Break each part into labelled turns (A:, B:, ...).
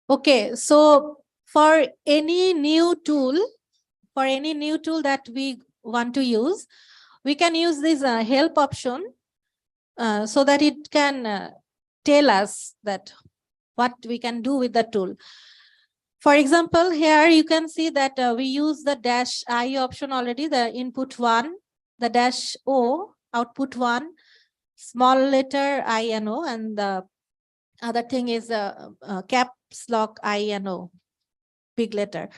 A: Okay, so for any new tool that we want to use, we can use this help option so that it can tell us that what we can do with the tool. For example, here you can see that we use the -I option already, the input 1, the -O, output 1, small letter I and O, and the other thing is caps lock I and O, big letter.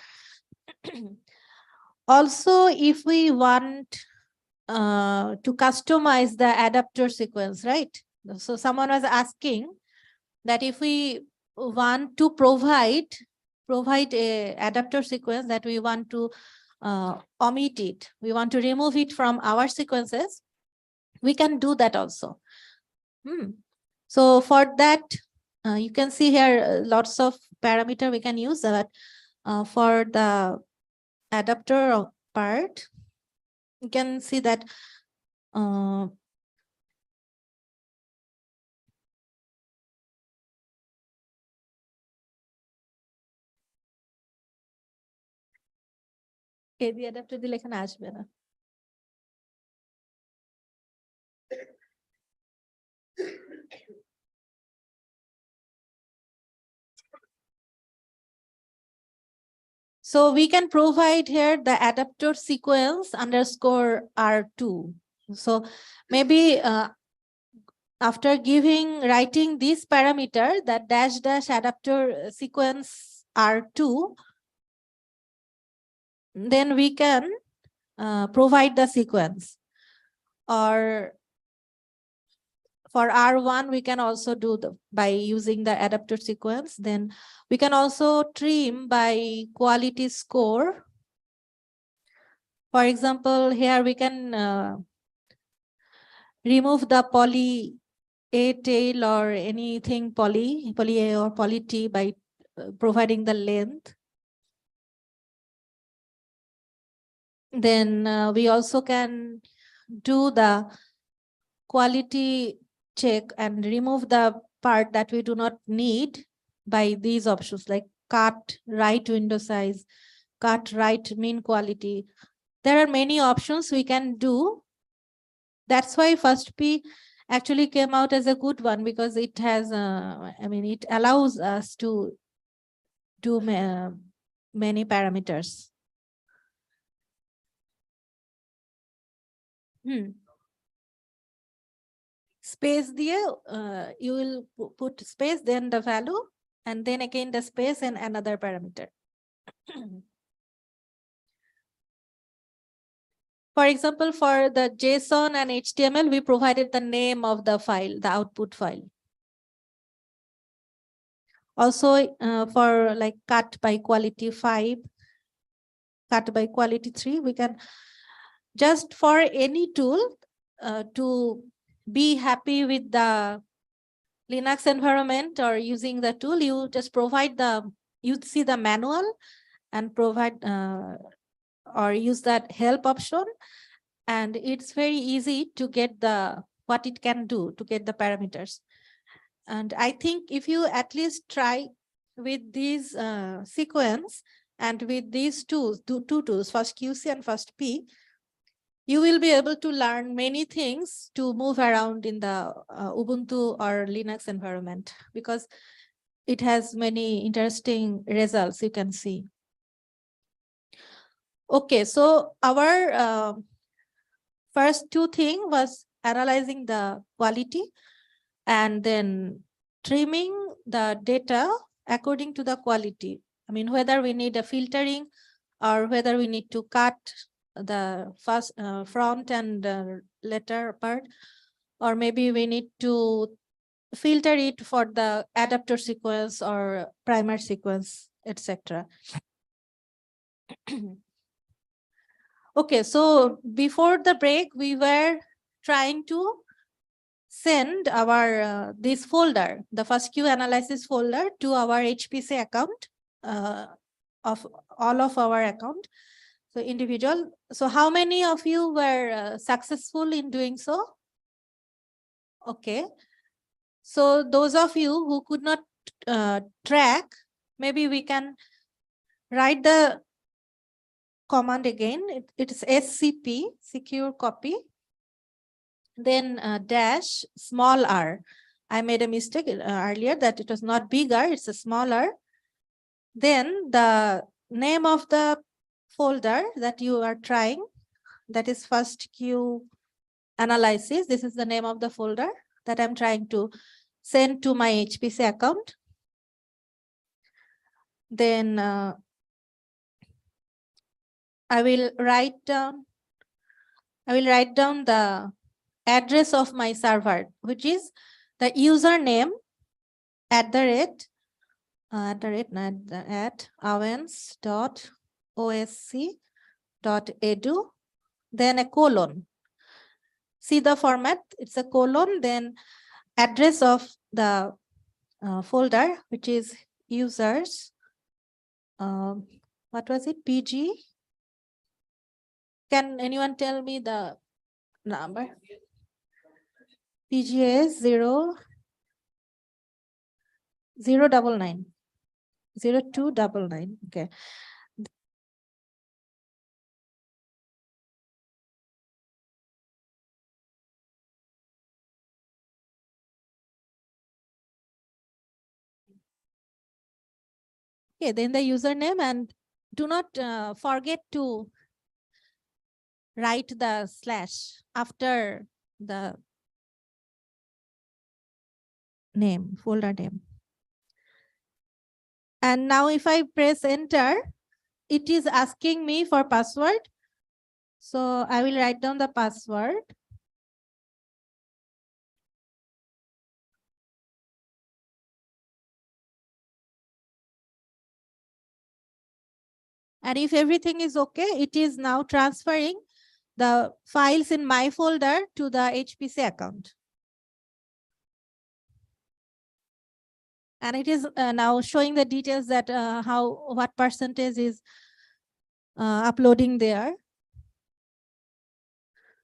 A: Also, if we want to customize the adapter sequence, right? So someone was asking that if we want to provide a adapter sequence that we want to omit it, we want to remove it from our sequences, we can do that also. So for that, you can see here lots of parameter we can use that for the adapter part. You can see that the adapter দিলে এখানে আসবে না। So we can provide here the adapter sequence underscore R2. So maybe after writing this parameter, that -- adapter sequence R2, then we can provide the sequence. Or for R1, we can also do by using the adapter sequence. Then we can also trim by quality score. For example, here we can remove the poly A tail or anything poly A or poly T by providing the length. Then we also can do the quality check and remove the part that we do not need by these options like cut right window size, cut right mean quality. There are many options we can do. That's why first P actually came out as a good one, because it has, it allows us to do many parameters. Space there, you will put space, then the value, and then again the space and another parameter. For example, for the JSON and HTML, we provided the name of the file, the output file. Also, for like cut by quality 5, cut by quality 3, we can just for any tool to be happy with the Linux environment or using the tool, you just provide you see the manual and provide or use that help option, and it's very easy to get what it can do to get the parameters. And I think if you at least try with these sequence and with these tools, two tools, first QC and first P, you will be able to learn many things to move around in the Ubuntu or Linux environment, because it has many interesting results you can see. Okay, so our first two thing was analyzing the quality and then trimming the data according to the quality. I mean, whether we need a filtering or whether we need to cut the first front and letter part, or maybe we need to filter it for the adapter sequence or primer sequence, etc. Okay, so before the break, we were trying to send our this folder, the FASTQ analysis folder, to our HPC account of all of our account. So individual. So how many of you were successful in doing so? Okay. So those of you who could not track, maybe we can write the command again. It is SCP, secure copy, then dash small r. I made a mistake earlier that it was not bigger, it's a smaller. Then the name of the folder that you are trying, that is first Q analysis. This is the name of the folder that I'm trying to send to my HPC account. Then I will write down the address of my server, which is the username @ awens.osc.edu, then a colon. See the format, it's a colon, then address of the folder, which is users, what was it, PG? Can anyone tell me the number? PGS 099. 0299. Okay. Okay, then the username, and do not forget to write the slash after the name, folder name. And now if I press enter, it is asking me for password. So I will write down the password. And if everything is okay, it is now transferring the files in my folder to the HPC account. And it is now showing the details that what percentage is uploading there.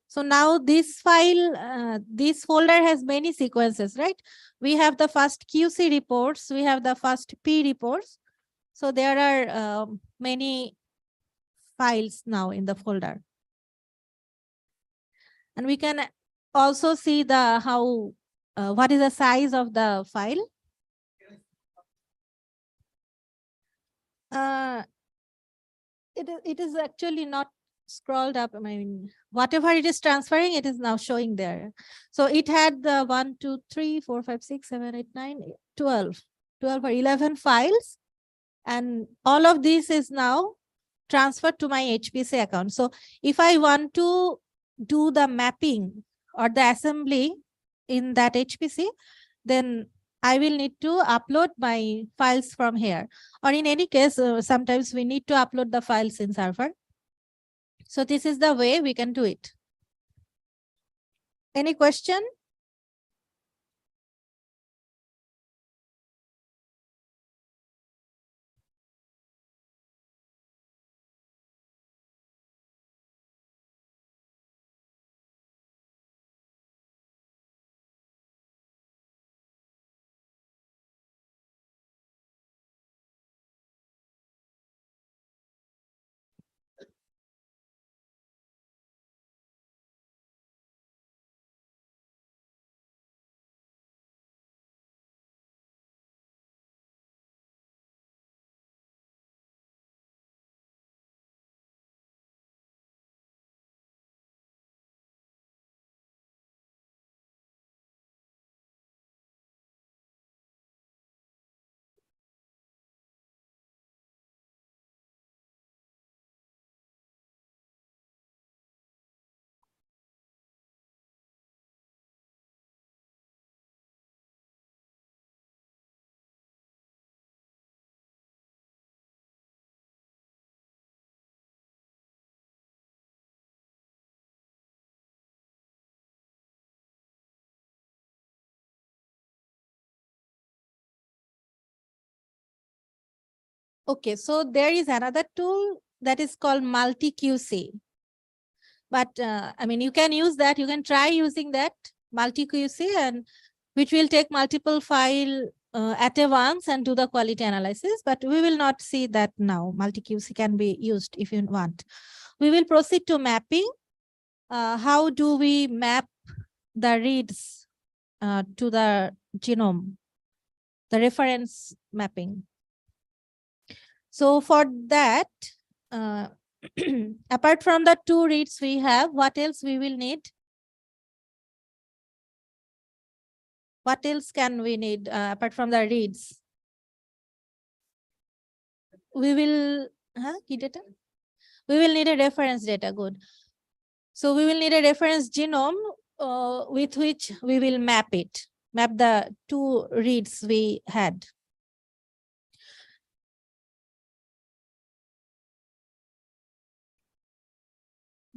A: So now this file, this folder has many sequences, right? We have the first QC reports, we have the first P reports. So there are many files now in the folder. And we can also see the what is the size of the file. It is actually not scrolled up. I mean, whatever it is transferring, it is now showing there. So it had the 1, 2, 3, 4, 5, 6, 7, 8, 9, 12 or 11 files. And all of this is now transferred to my HPC account. So if I want to do the mapping or the assembly in that HPC, then I will need to upload my files from here. Or in any case, sometimes we need to upload the files in server. So this is the way we can do it. Any question? Okay, so there is another tool that is called multi-QC. But I mean, you can use that. You can try using that multi-QC, and which will take multiple file at a once and do the quality analysis. But we will not see that now. Multi-QC can be used if you want. We will proceed to mapping. How do we map the reads to the genome, the reference mapping? So for that, apart from the 2 reads we have, what else we will need? What else can we need apart from the reads? We will, key data? We will need a reference data, good. So we will need a reference genome with which we will map it, map the 2 reads we had.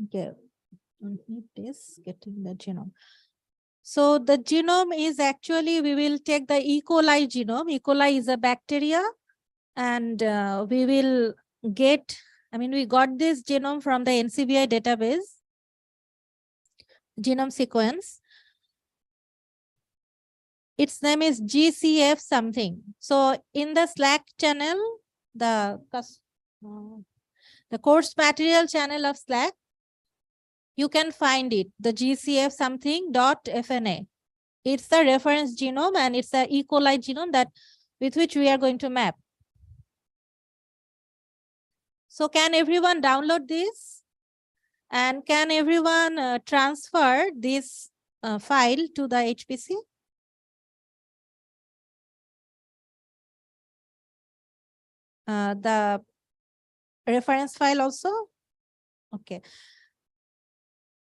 A: Okay, don't need this, getting the genome. So the genome is actually, we will take the E. coli genome. E. coli is a bacteria, and we will get, I mean, we got this genome from the NCBI database, genome sequence. Its name is GCF something. So in the Slack channel, the course material channel of Slack, you can find it, the GCF something .fna. It's the reference genome, and it's the E. coli genome that with which we are going to map. So can everyone download this? And can everyone transfer this file to the HPC? The reference file also? Okay.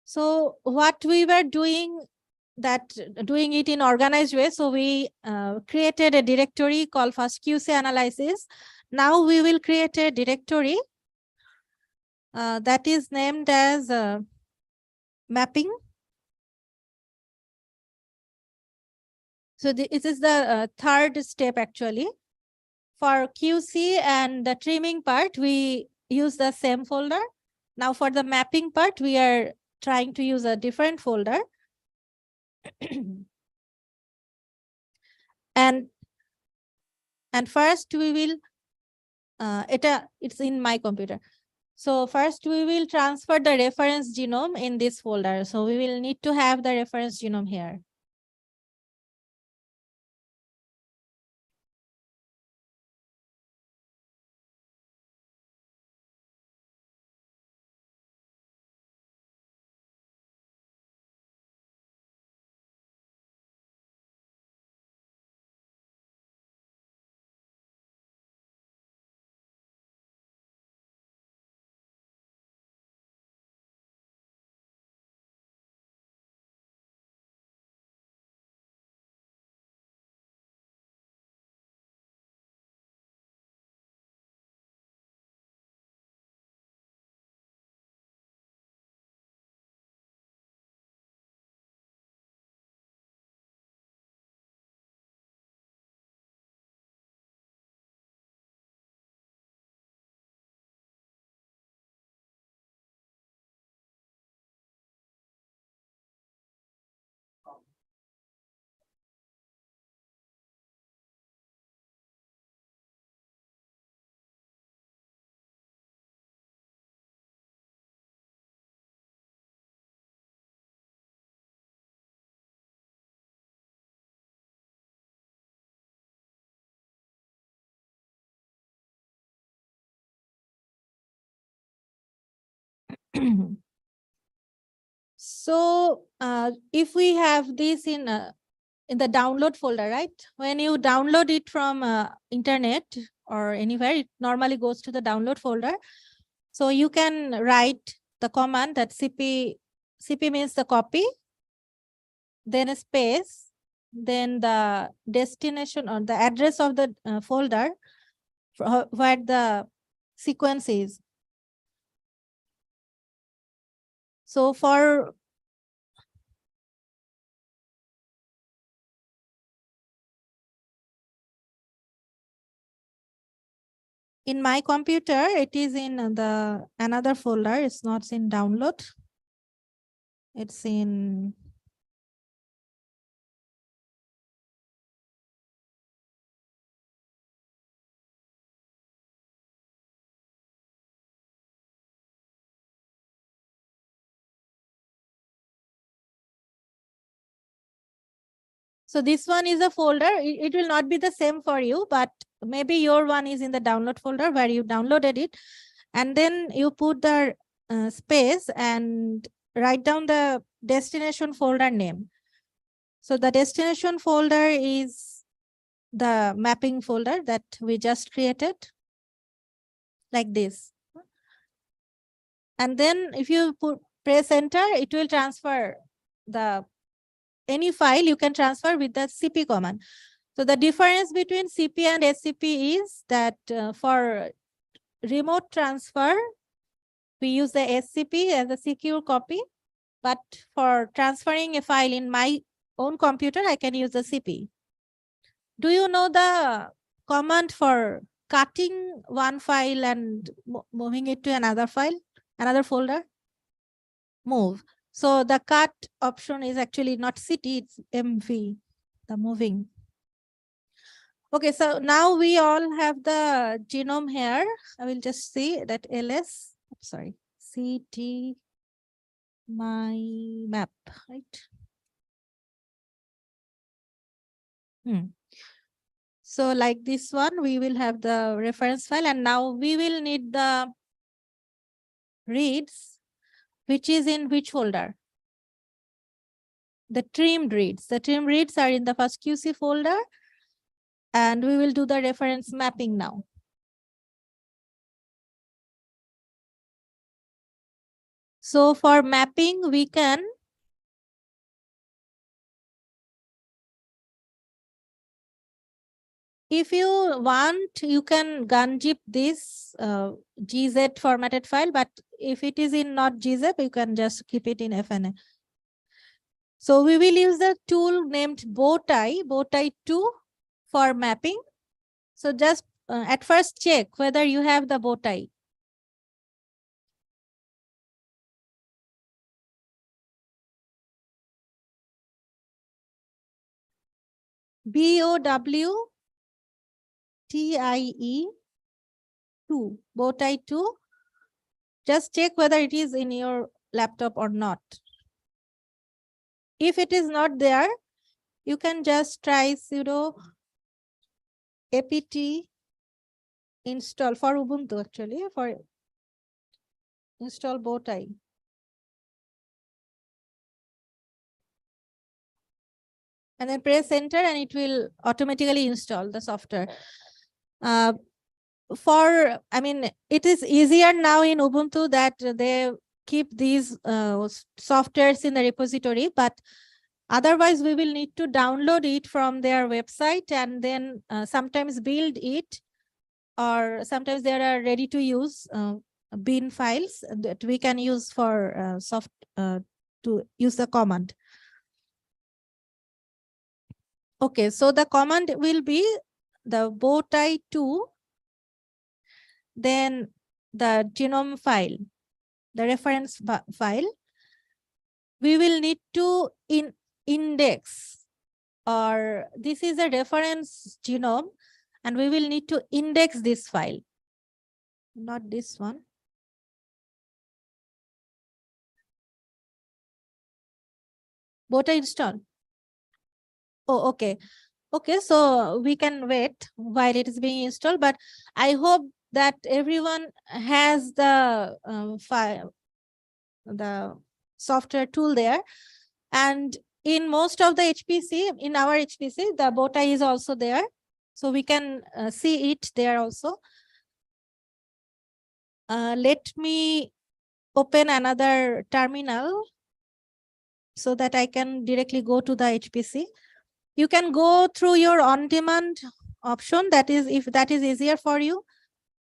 A: So what we were doing, doing it in organized way. So we created a directory called first QC analysis. Now we will create a directory that is named as mapping. So this is the 3rd step actually. For QC and the trimming part, we use the same folder. Now for the mapping part, we are trying to use a different folder. and first we will, it's in my computer. So first we will transfer the reference genome in this folder. So we will need to have the reference genome here. So if we have this in the download folder, right? When you download it from internet or anywhere, it normally goes to the download folder. So you can write the command that cp means the copy, then a space, then the destination or the address of the folder where the sequence is. So for In my computer, it is in the another folder. It's not in download. It's in so this one is a folder. It will not be the same for you, but maybe your one is in the download folder where you downloaded it. And then you put the space and write down the destination folder name. So the destination folder is the mapping folder that we just created, like this. And then if you press enter, it will transfer the any file you can transfer with the cp command. So the difference between cp and scp is that for remote transfer, we use the scp as a secure copy, but for transferring a file in my own computer, I can use the cp. Do you know the command for cutting one file and moving it to another file, another folder? Move. So the cut option is actually not cd, it's mv, the moving. Okay, so now we all have the genome here. I will just see that ls, sorry, cd my map, right? So like this one, we will have the reference file, and now we will need the reads, which is in which folder? The trimmed reads. The trimmed reads are in the first QC folder, and we will do the reference mapping now. So for mapping, we can if you want, you can gunzip this GZ formatted file, but if it is in not GZIP, you can just keep it in FNA. So we will use the tool named bowtie 2 for mapping. So just at first check whether you have the bowtie. BOWTIE 2, bowtie 2. Just check whether it is in your laptop or not. If it is not there, you can just try sudo apt install for Ubuntu, actually, for install bowtie. And then press enter and it will automatically install the software. I mean, it is easier now in Ubuntu that they keep these softwares in the repository, but otherwise we will need to download it from their website and then sometimes build it, or sometimes there are ready to use bin files that we can use for to use the command. Okay, so the command will be the bowtie 2, then the genome file, the reference file. We will need to index, or this is a reference genome, and we will need to index this file, not this one. Bowtie install. Oh, okay. Okay, so we can wait while it is being installed, but I hope that everyone has the file, the software tool there. And in most of the HPC, in our HPC, the bowtie is also there. So we can see it there also. Let me open another terminal so that I can directly go to the HPC. You can go through your on-demand option, that is, if that is easier for you.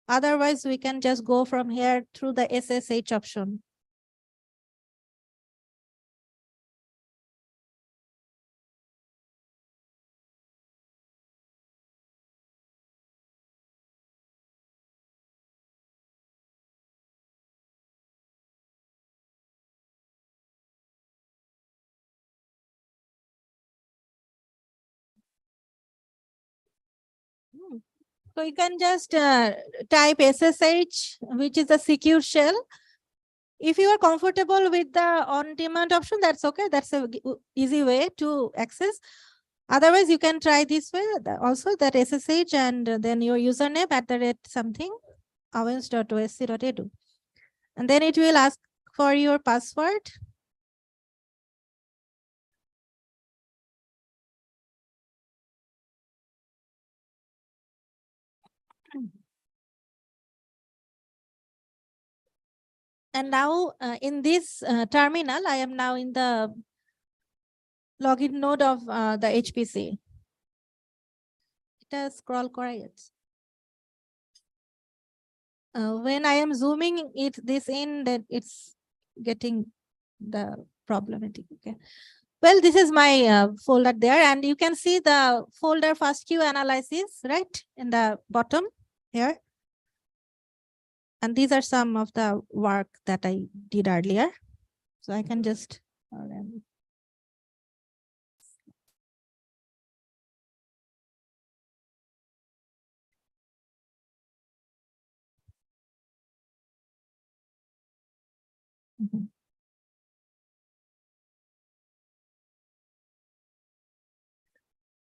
A: Otherwise, we can just go from here through the SSH option. So you can just type SSH, which is a secure shell. If you are comfortable with the on-demand option, that's okay. That's a easy way to access. Otherwise, you can try this way also, that SSH and then your username @ something awens.osc.edu. And then it will ask for your password. And now in this terminal, I am now in the login node of the HPC. It scroll correct. When I am zooming this in, then it's getting the problematic. Okay. Well, this is my folder there, and you can see the folder FASTQ analysis right in the bottom here. And these are some of the work that I did earlier. So I can just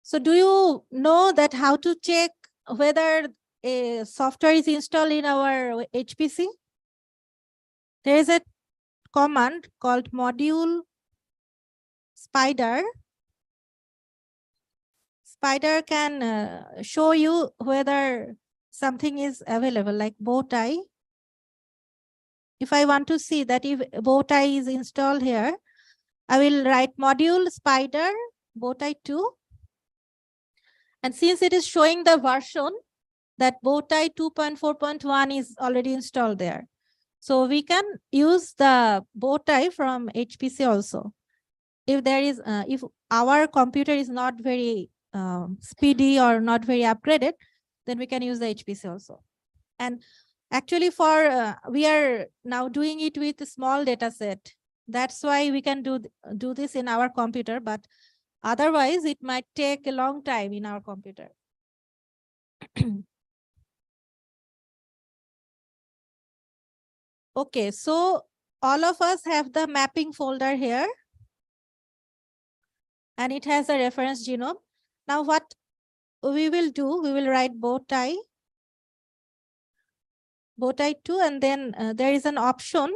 A: So do you know that how to check whether a software is installed in our HPC? There is a command called module spider. Spider can show you whether something is available, like bow tie. If I want to see that if bow tie is installed here, I will write module spider bow tie 2. And since it is showing the version, that bow tie 2.4.1 is already installed there. So we can use the bow tie from HPC also. If there is, if our computer is not very speedy or not very upgraded, then we can use the HPC also. And actually we are now doing it with a small data set. That's why we can do this in our computer, but otherwise it might take a long time in our computer. Okay, so all of us have the mapping folder here. And it has a reference genome. Now what we will do, we will write bow tie 2, and then there is an option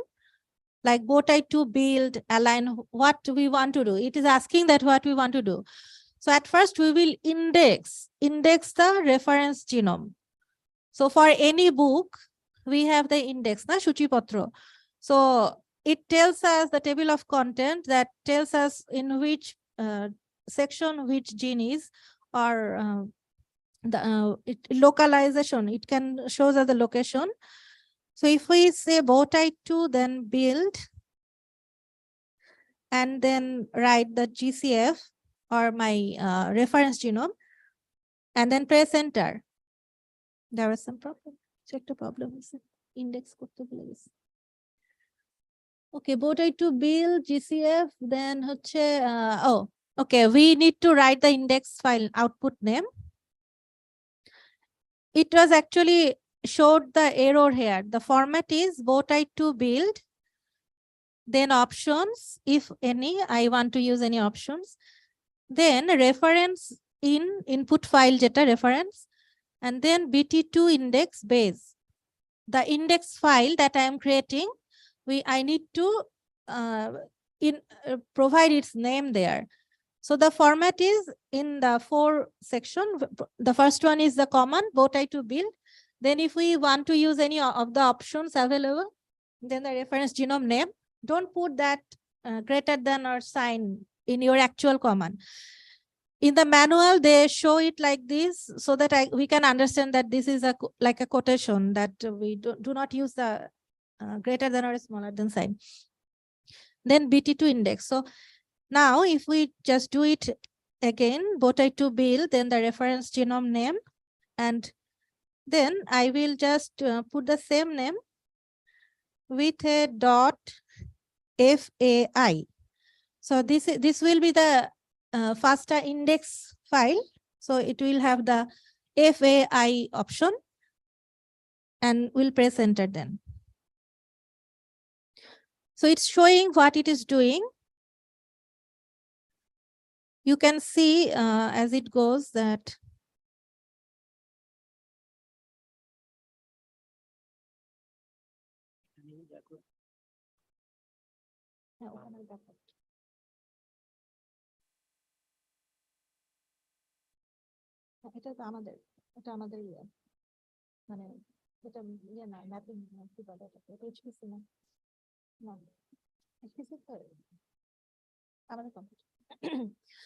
A: like bow tie 2 build, align, what we want to do. It is asking that what we want to do. So at first we will index the reference genome. So for any book, we have the index, na Shuchipatra. So it tells us the table of content that tells us in which section which gene is, or the localization. It can show us the location. So if we say bow tie 2, then build, and then write the GCF or my reference genome, and then press enter. There was some problem. Check the problem. Index korte bhule gechi. Okay, bow tie 2 build GCF, then oh, okay, we need to write the index file output name. It was actually showed the error here. The format is bow tie 2 build, then options, if any, I want to use any options, then reference in input file jeta reference, and then BT2 index base. The index file that I am creating, I need to provide its name there. So the format is in the 4 section. The first one is the command bow tie 2 build. Then if we want to use any of the options available, then the reference genome name. Don't put that greater than or sign in your actual command. In the manual, they show it like this so that we can understand that this is like a quotation, that we do not use the greater than or smaller than sign. Then BT2 index. So now if we just do it again, bow tie 2 build, then the reference genome name, and then I will just put the same name with a .fai. So this will be the FASTA index file. So it will have the FAI option and we'll press enter then. So it's showing what it is doing. You can see as it goes that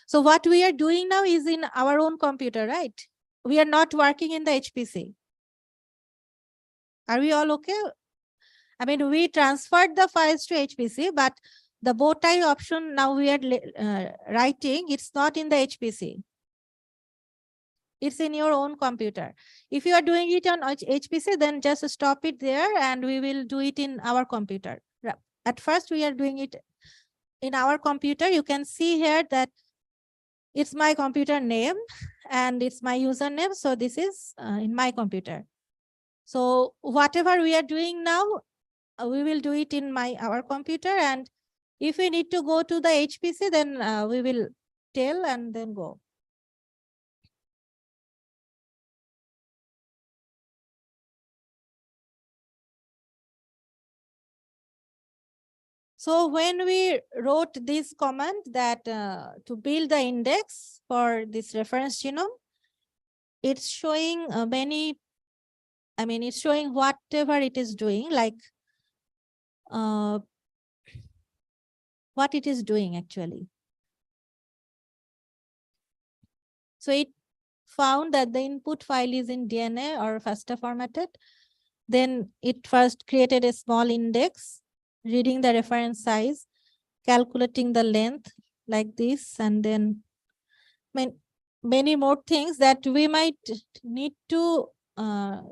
A: so what we are doing now is in our own computer, right? We are not working in the HPC. Are we all okay? I mean, we transferred the files to HPC, but the bow tie option now we are writing, it's not in the HPC. It's in your own computer. If you are doing it on HPC, then just stop it there and we will do it in our computer. At first, we are doing it in our computer. You can see here that it's my computer name and it's my username. So this is in my computer. So whatever we are doing now, we will do it in our computer. And if we need to go to the HPC, then we will tell and then go. So when we wrote this command that to build the index for this reference genome, it's showing it's showing whatever it is doing, like what it is doing actually. So it found that the input file is in DNA or FASTA formatted. Then it first created a small index, reading the reference size, calculating the length like this, and then many more things that we might need to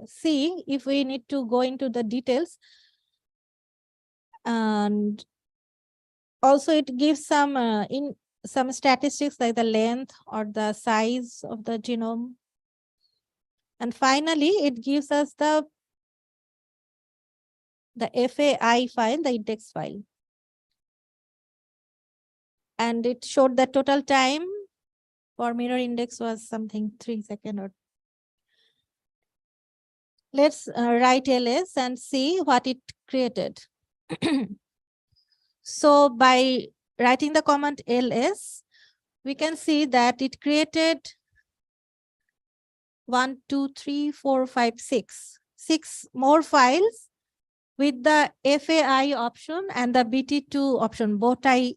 A: see if we need to go into the details. And also it gives some statistics like the length or the size of the genome. And finally, it gives us the FAI file, the index file. And it showed the total time for mirror index was something 3 seconds. Or let's write ls and see what it created. So by writing the command ls, we can see that it created 1, 2, 3, 4, 5, 6 more files with the FAI option and the BT2 option, bow tie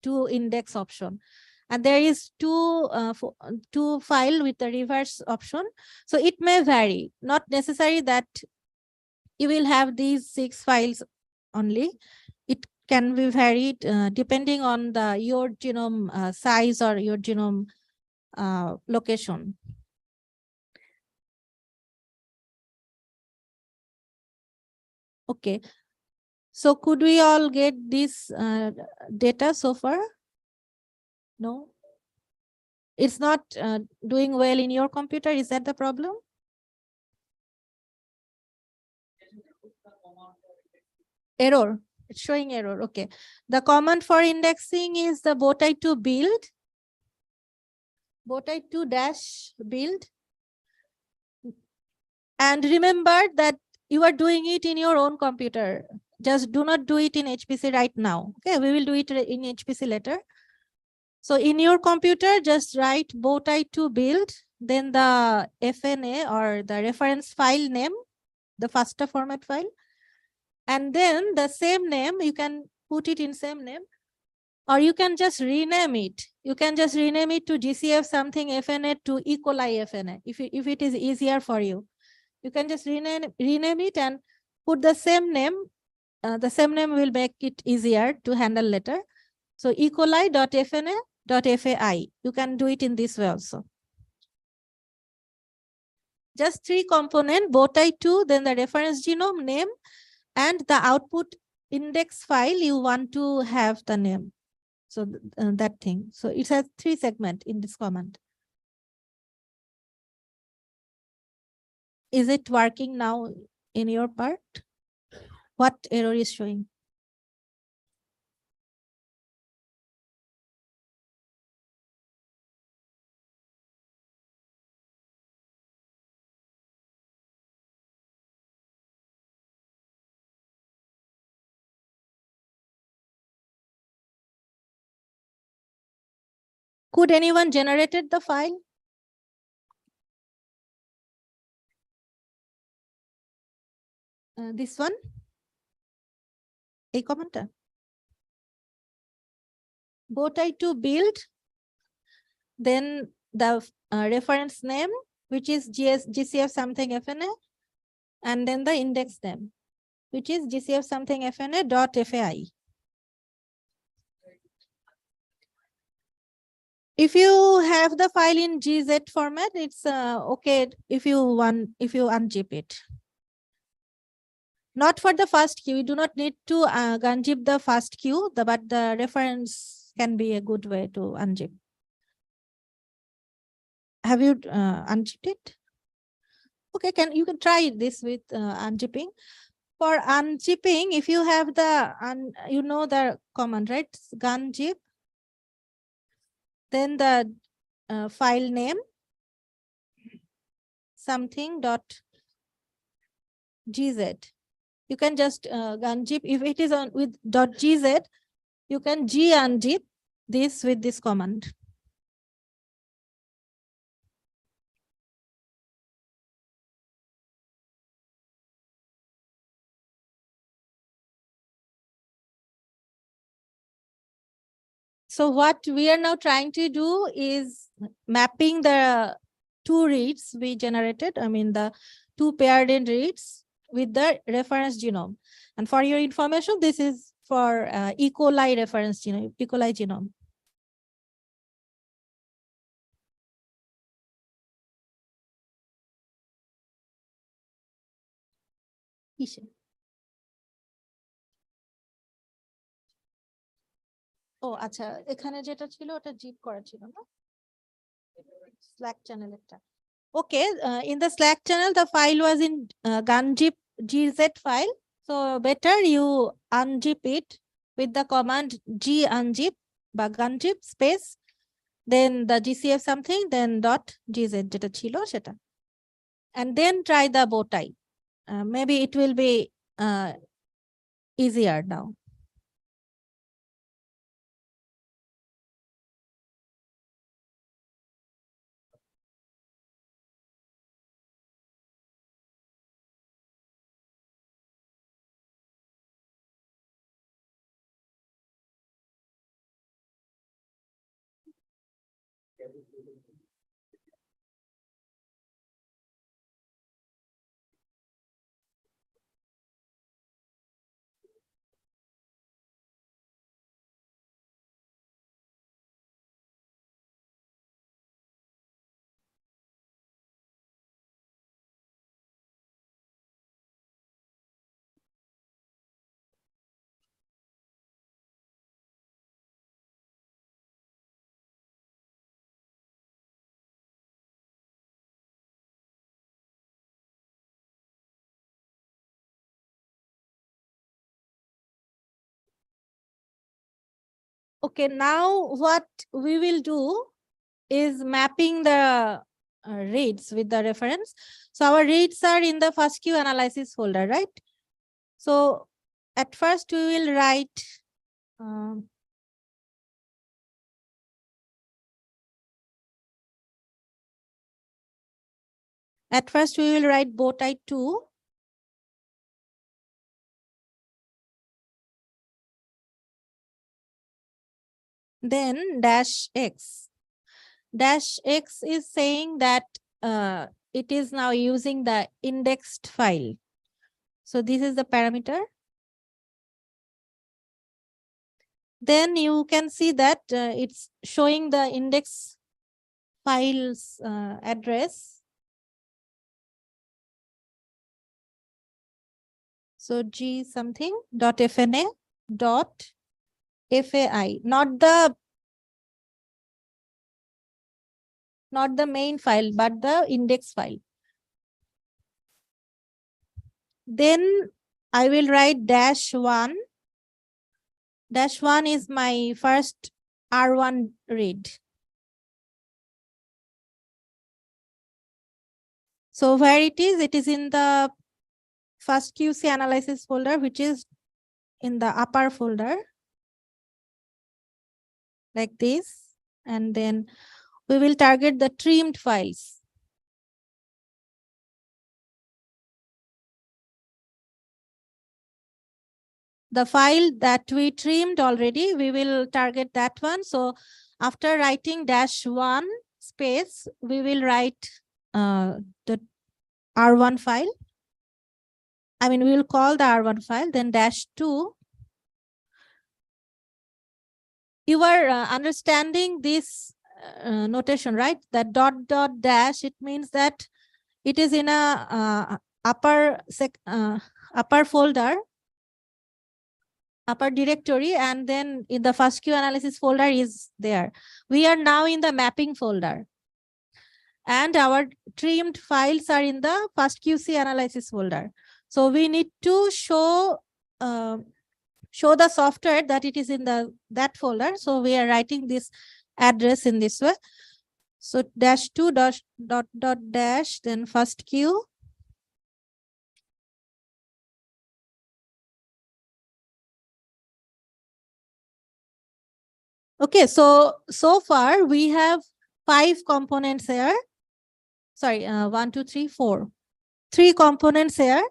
A: 2 index option. And there is two file with the reverse option. So it may vary, not necessary that you will have these 6 files only. It can be varied depending on your genome size or your genome location. Okay. So could we all get this data so far? No? It's not doing well in your computer. Is that the problem? Error. It's showing error. Okay. The command for indexing is the bow tie 2 build. Bow tie 2 dash build. And remember that you are doing it in your own computer. Just do not do it in HPC right now. Okay, we will do it in HPC later. So in your computer, just write bow tie 2 build, then the FNA or the reference file name, the FASTA format file. And then the same name, you can put it in same name, or you can just rename it. You can just rename it to GCF something FNA to E. coli FNA, if it is easier for you. You can just rename it and put the same name. The same name will make it easier to handle later. So E. coli.fna.fai. You can do it in this way also. Just 3 components, bow tie 2, then the reference genome name, and the output index file you want to have the name. So that thing. So it has 3 segments in this command. Is it working now in your part? What error is showing? Could anyone generated the file? This one? A commenter. Botai to build, then the reference name, which is GCF something FNA, and then the index name, which is GCF something FNA dot FAI. If you have the file in GZ format, it's okay if you unzip it. Not for the first queue. You do not need to unzip the first queue, but the reference can be a good way to unzip. Have you unzipped it? Okay, you can try this with unzipping. For unzipping, if you have the the command, right? Gunzip, then the file name something dot gz. You can just unzip. If it is on with .gz, you can unzip this with this command. So what we are now trying to do is mapping the two reads we generated. I mean the two paired end reads with the reference genome. And for your information, this is for E. coli reference genome, E. coli genome. ও আচ্ছা, এখানে যেটা ছিল ওটা zip করা ছিল না, Slack channel একটা. Okay, in the Slack channel the file was in gunzip gz file, so better you unzip it with the command unzip বা gunzip space then the gcf something then dot gz যেটা ছিল সেটা, and then try the bow tie. Maybe it will be easier now. Okay, now what we will do is mapping the reads with the reference. So our reads are in the first queue analysis folder, right? So at first we will write bow tie 2. Then dash x. Dash x is saying that it is now using the indexed file. So this is the parameter. Then you can see that it's showing the index file's address. So g something dot fna dot fai, not the main file, but the index file. Then I will write -1. -1 is my first R1 read. So where it is in the first QC analysis folder, which is in the upper folder, like this. And then we will target the trimmed files. The file that we trimmed already, we will target that one. So after writing -1 space, we will write the R1 file. I mean, we will call the R1 file, then -2. You are understanding this notation, right? That dot dot dash, it means that it is in a upper folder, upper directory, and then in the first Q analysis folder is there. We are now in the mapping folder, and our trimmed files are in the first QC analysis folder. So we need to show the software that it is in that folder. So we are writing this address in this way. So -2 dot dash, then first Q. Okay, so far we have 5 components here. Sorry, 1, 2, 3, 4. 3 components here.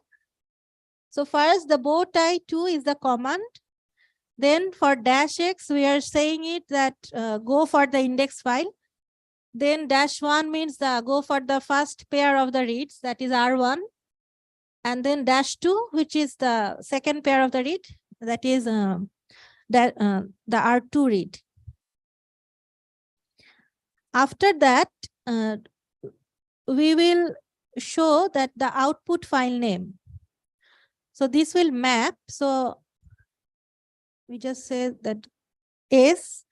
A: So first, the bow tie 2 is the command. Then for -x, we are saying it that go for the index file. Then -1 means go for the first pair of the reads, that is R1. And then -2, which is the second pair of the read, that is the R2 read. After that, we will show that the output file name. So this will map. So we just say that S.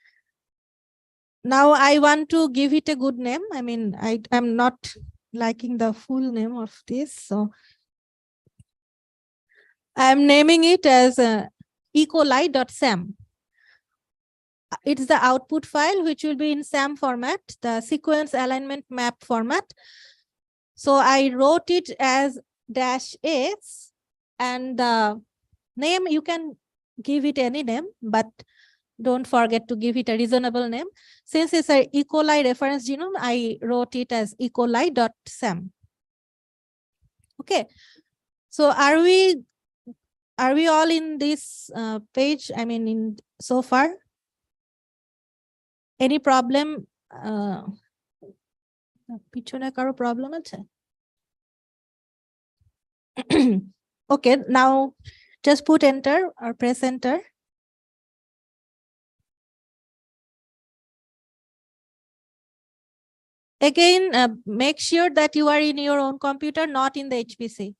A: Now I want to give it a good name. I mean, I'm not liking the full name of this. So I'm naming it as ecoli.sam. It's the output file, which will be in SAM format, the sequence alignment map format. So I wrote it as -s, and the name, you can give it any name, but don't forget to give it a reasonable name. Since it's an E. coli reference genome, I wrote it as ecoli.sam. Okay. So are we all in this page? I mean, in so far? Any problem? Pichone karo problem ache? Okay, now just put enter or press enter. Again, make sure that you are in your own computer, not in the HPC.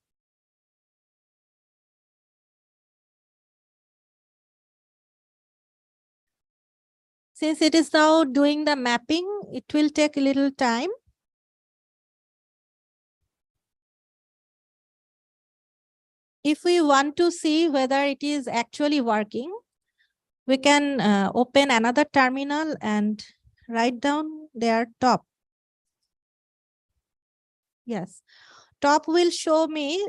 A: Since it is now doing the mapping, it will take a little time. If we want to see whether it is actually working, we can open another terminal and write down their top. Yes, top will show me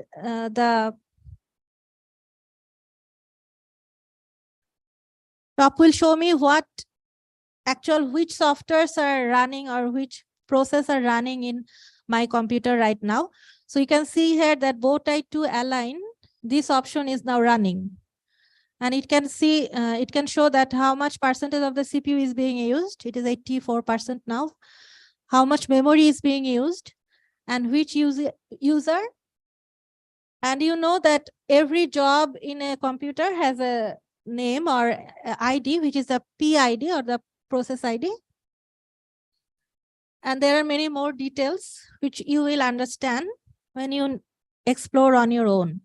A: which softwares are running or which process are running in my computer right now. So you can see here that bow tie to align, this option is now running. And it can see, it can show that how much percentage of the CPU is being used. It is 84% now. How much memory is being used and which user. And you know that every job in a computer has a name or ID, which is the PID or the process ID. And there are many more details which you will understand when you explore on your own.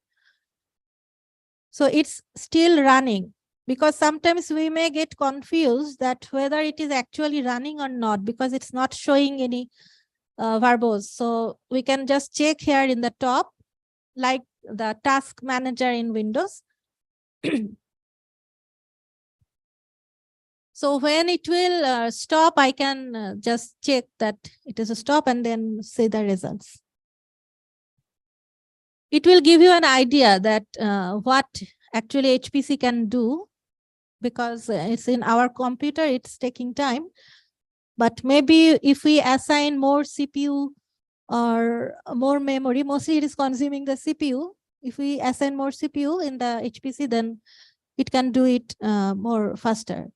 A: So it's still running, because sometimes we may get confused that whether it is actually running or not, because it's not showing any verbose. So we can just check here in the top like the task manager in Windows. So when it will stop, I can just check that it is a stop and then see the results. It will give you an idea that what actually HPC can do, because it's in our computer, it's taking time. But maybe if we assign more CPU or more memory, mostly it is consuming the CPU. If we assign more CPU in the HPC, then it can do it more faster.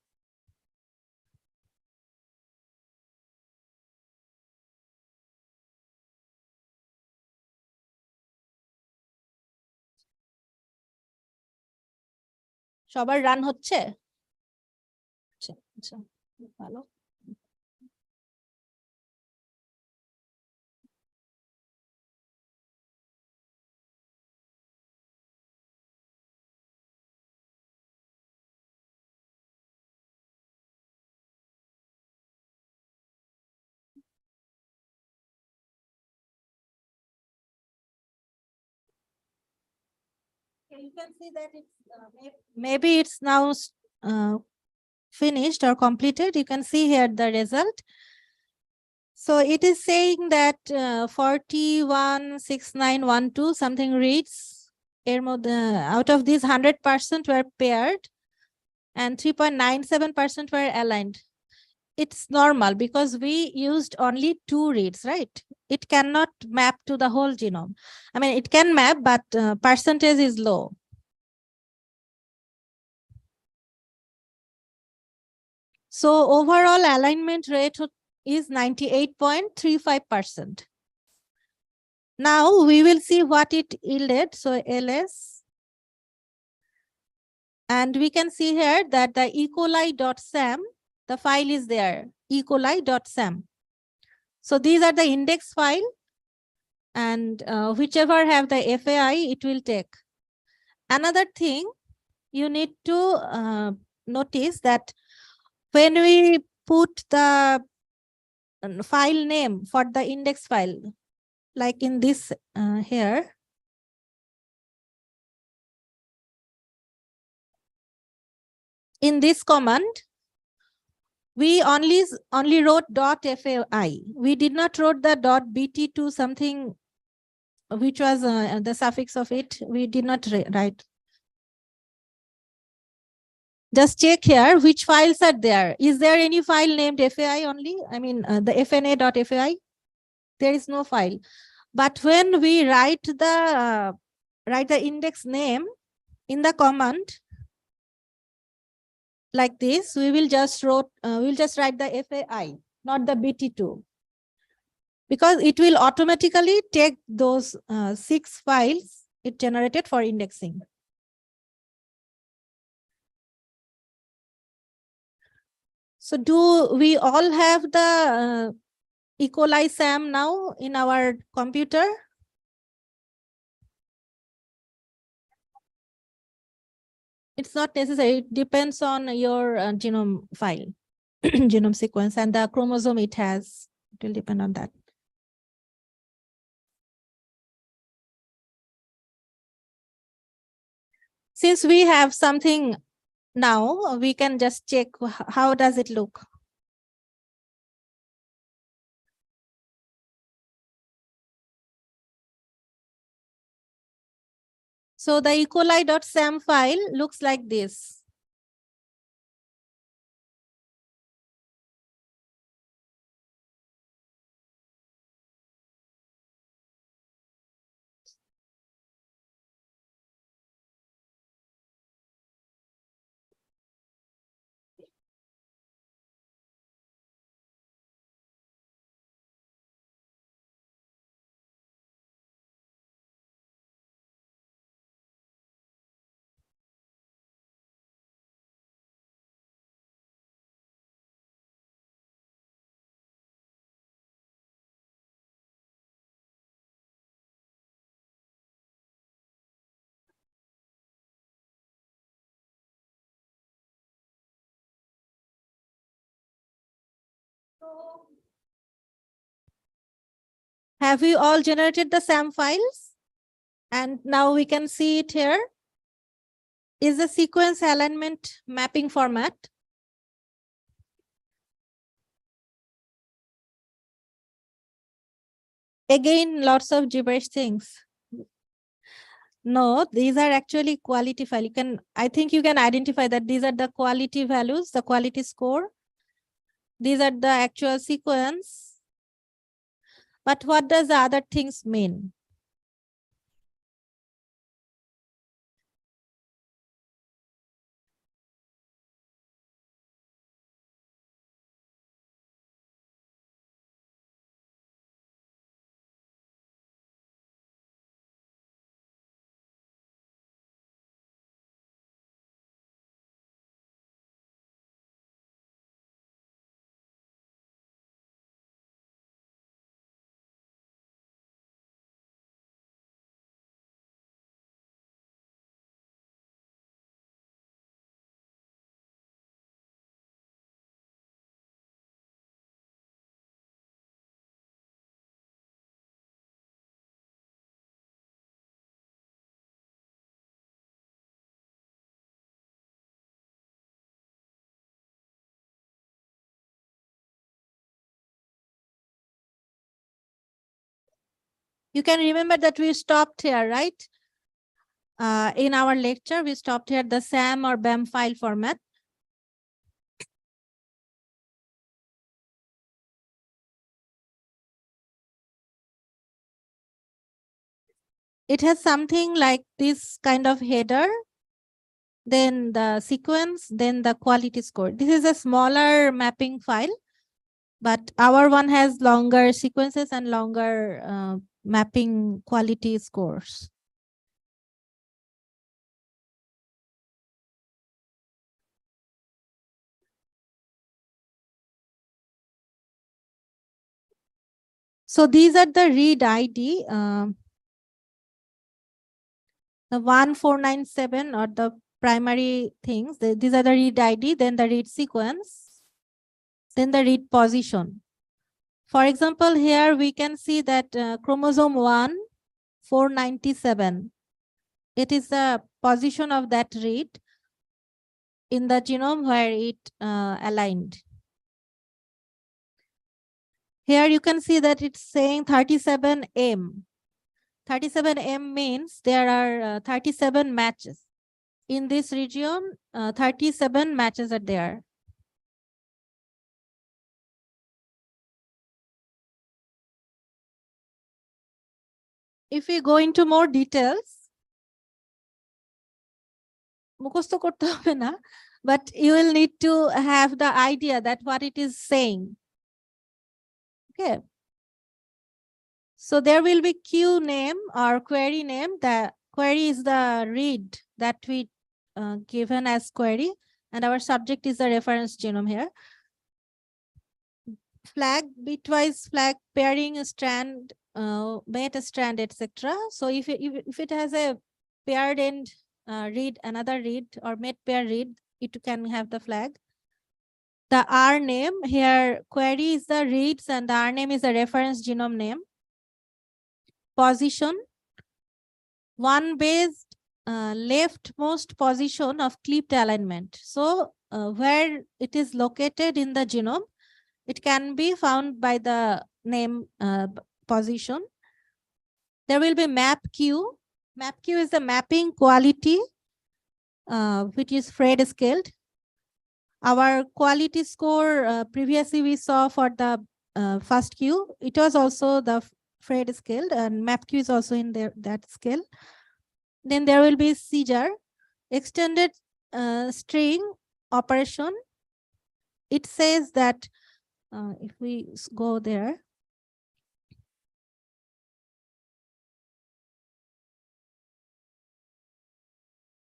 A: সবার run হচ্ছে? আচ্ছা আচ্ছা, ভালো। You can see that it's maybe it's now finished or completed. You can see here the result. So it is saying that 416912 something reads out of these 100% were paired and 3.97% were aligned. It's normal because we used only 2 reads, right? It cannot map to the whole genome. I mean, it can map, but percentage is low. So overall alignment rate is 98.35%. Now we will see what it yielded. So ls, and we can see here that the E. coli.sam, the file is there, E. coli.sam. So these are the index file, and whichever have the FAI, it will take. Another thing you need to notice that when we put the file name for the index file, like in this here, in this command, we only wrote .fai. We did not wrote the .bt2 something, which was the suffix of it. We did not write. Just check here which files are there. Is there any file named FAI only? I mean, the fna.fai? There is no file. But when we write the index name in the command like this, we will just write the FAI, not the BT2, because it will automatically take those 6 files it generated for indexing. So do we all have the E. coli SAM now in our computer? It's not necessary. It depends on your genome file, genome sequence, and the chromosome it has. It will depend on that. Since we have something now, we can just check how does it look. So the E. coli.sam file looks like this. Have you all generated the SAM files? And now we can see it here. Is the sequence alignment mapping format. Again, lots of gibberish things. No, these are actually quality file. You can, I think you can identify that these are the quality values, the quality score. These are the actual sequence. But what does the other things mean? You can remember that we stopped here, right? In our lecture, we stopped here the SAM or BAM file format. It has something like this kind of header, then the sequence, then the quality score. This is a smaller mapping file, but our one has longer sequences and longer mapping quality scores. So these are the read ID, the 1497 or the primary things. These are the read ID, then the read sequence, then the read position. For example, here we can see that chromosome 1, 497. It is the position of that read in the genome where it aligned. Here you can see that it's saying 37M. 37M means there are 37 matches. In this region, 37 matches are there. If we go into more details, মুখস্থ করতে হবে না, but you will need to have the idea that what it is saying. Okay. So there will be queue name or query name. The query is the read that we given as query, and our subject is the reference genome here. Flag, bitwise flag, pairing strand, mate strand, etc. So if it has a paired end read, another read, or mate pair read, it can have the flag. The R name here, query is the reads and the R name is the reference genome name. Position, one based leftmost position of clipped alignment. So where it is located in the genome, it can be found by the name position. There will be map Q. Map Q is the mapping quality, which is Fred scaled. Our quality score previously we saw for the first Q. It was also the Fred scaled, and map Q is also in there, that scale. Then there will be CJAR, extended string operation. It says that if we go there,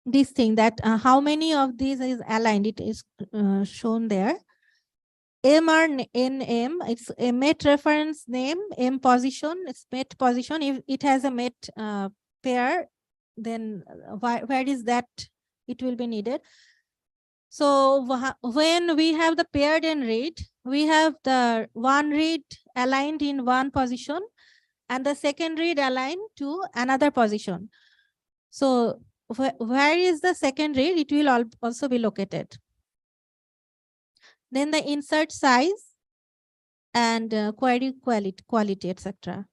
A: this thing that how many of these is aligned, it is shown there. MRNM, it's a mate reference name, M position, it's mate position. If it has a mate pair, then where is that it will be needed. So when we have the paired and read, we have the one read aligned in one position and the second read aligned to another position. So where is the second read? It will also be located. Then the insert size and query quality, etc.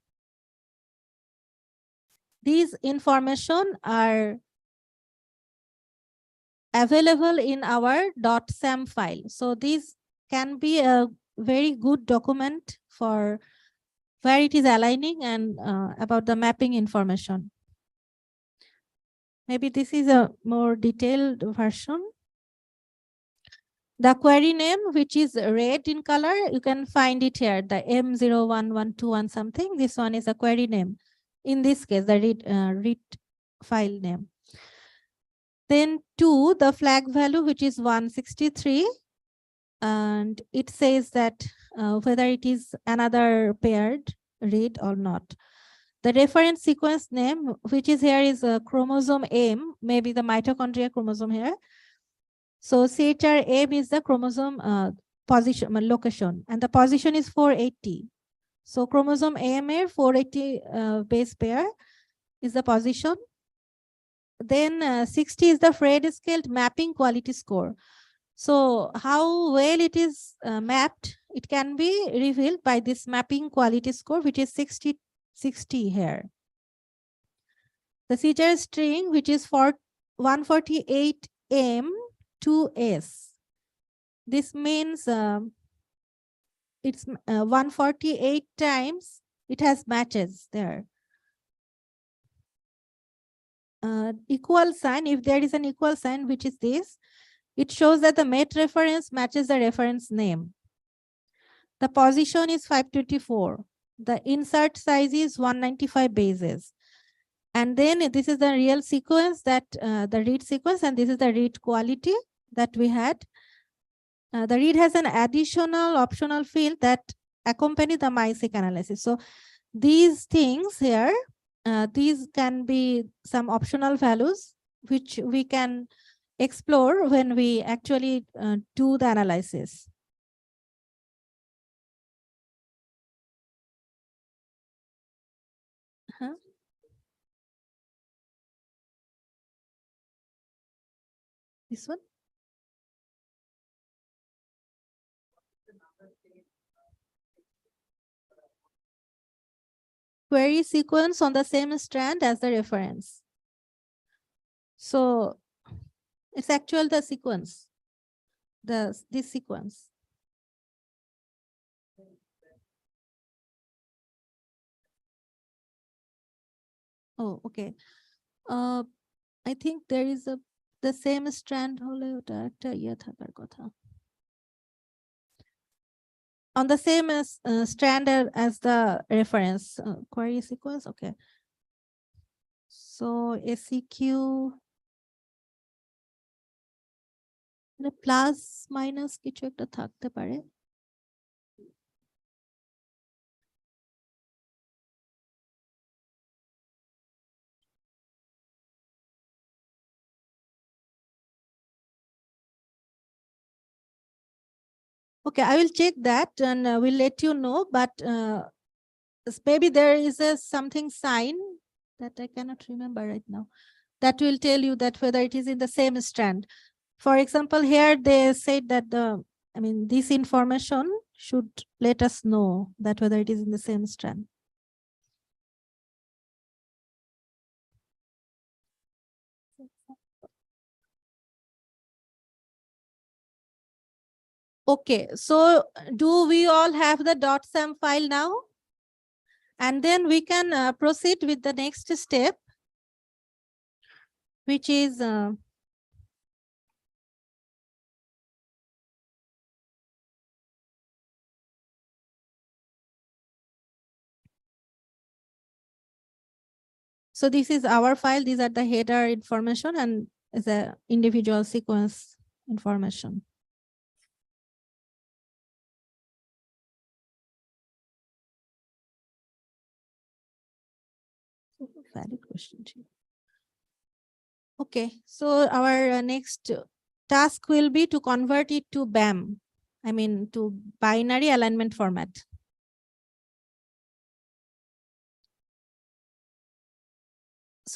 A: These information are available in our .sam file. So these can be a very good document for where it is aligning and about the mapping information. Maybe this is a more detailed version. The query name, which is red in color, you can find it here, the M011121 something. This one is a query name. In this case, the read file name. Then 2, the flag value, which is 163. And it says that whether it is another paired read or not. The reference sequence name, which is here, is a chromosome M, maybe the mitochondria chromosome here. So CHRM is the chromosome position, location, and the position is 480. So chromosome AMA 480 base pair is the position. Then 60 is the Fred scaled mapping quality score. So how well it is mapped, it can be revealed by this mapping quality score, which is 60 here. The CHR string, which is for 148M to S. This means it's 148 times it has matches there. Equal sign, if there is an equal sign, which is this, it shows that the mate reference matches the reference name. The position is 524. The insert size is 195 bases. And then this is the real sequence, that the read sequence, and this is the read quality that we had. The read has an additional optional field that accompany the MySeq analysis. So these things here, these can be some optional values which we can explore when we actually do the analysis. This one? Query sequence on the same strand as the reference. So it's actual the sequence, this sequence. Oh, okay. I think there is the same strand on the same strand as the reference query sequence. Okay. So SEQ plus minus কিছু একটা থাকতে পারে. Okay, I will check that and we'll let you know, but maybe there is something sign that I cannot remember right now that will tell you that whether it is in the same strand. For example, here they said that this information should let us know that whether it is in the same strand. Okay, so do we all have the .sam file now? And then we can proceed with the next step, which is so this is our file. These are the header information and the individual sequence information. Valid question. Okay, so our next task will be to convert it to BAM, to binary alignment format.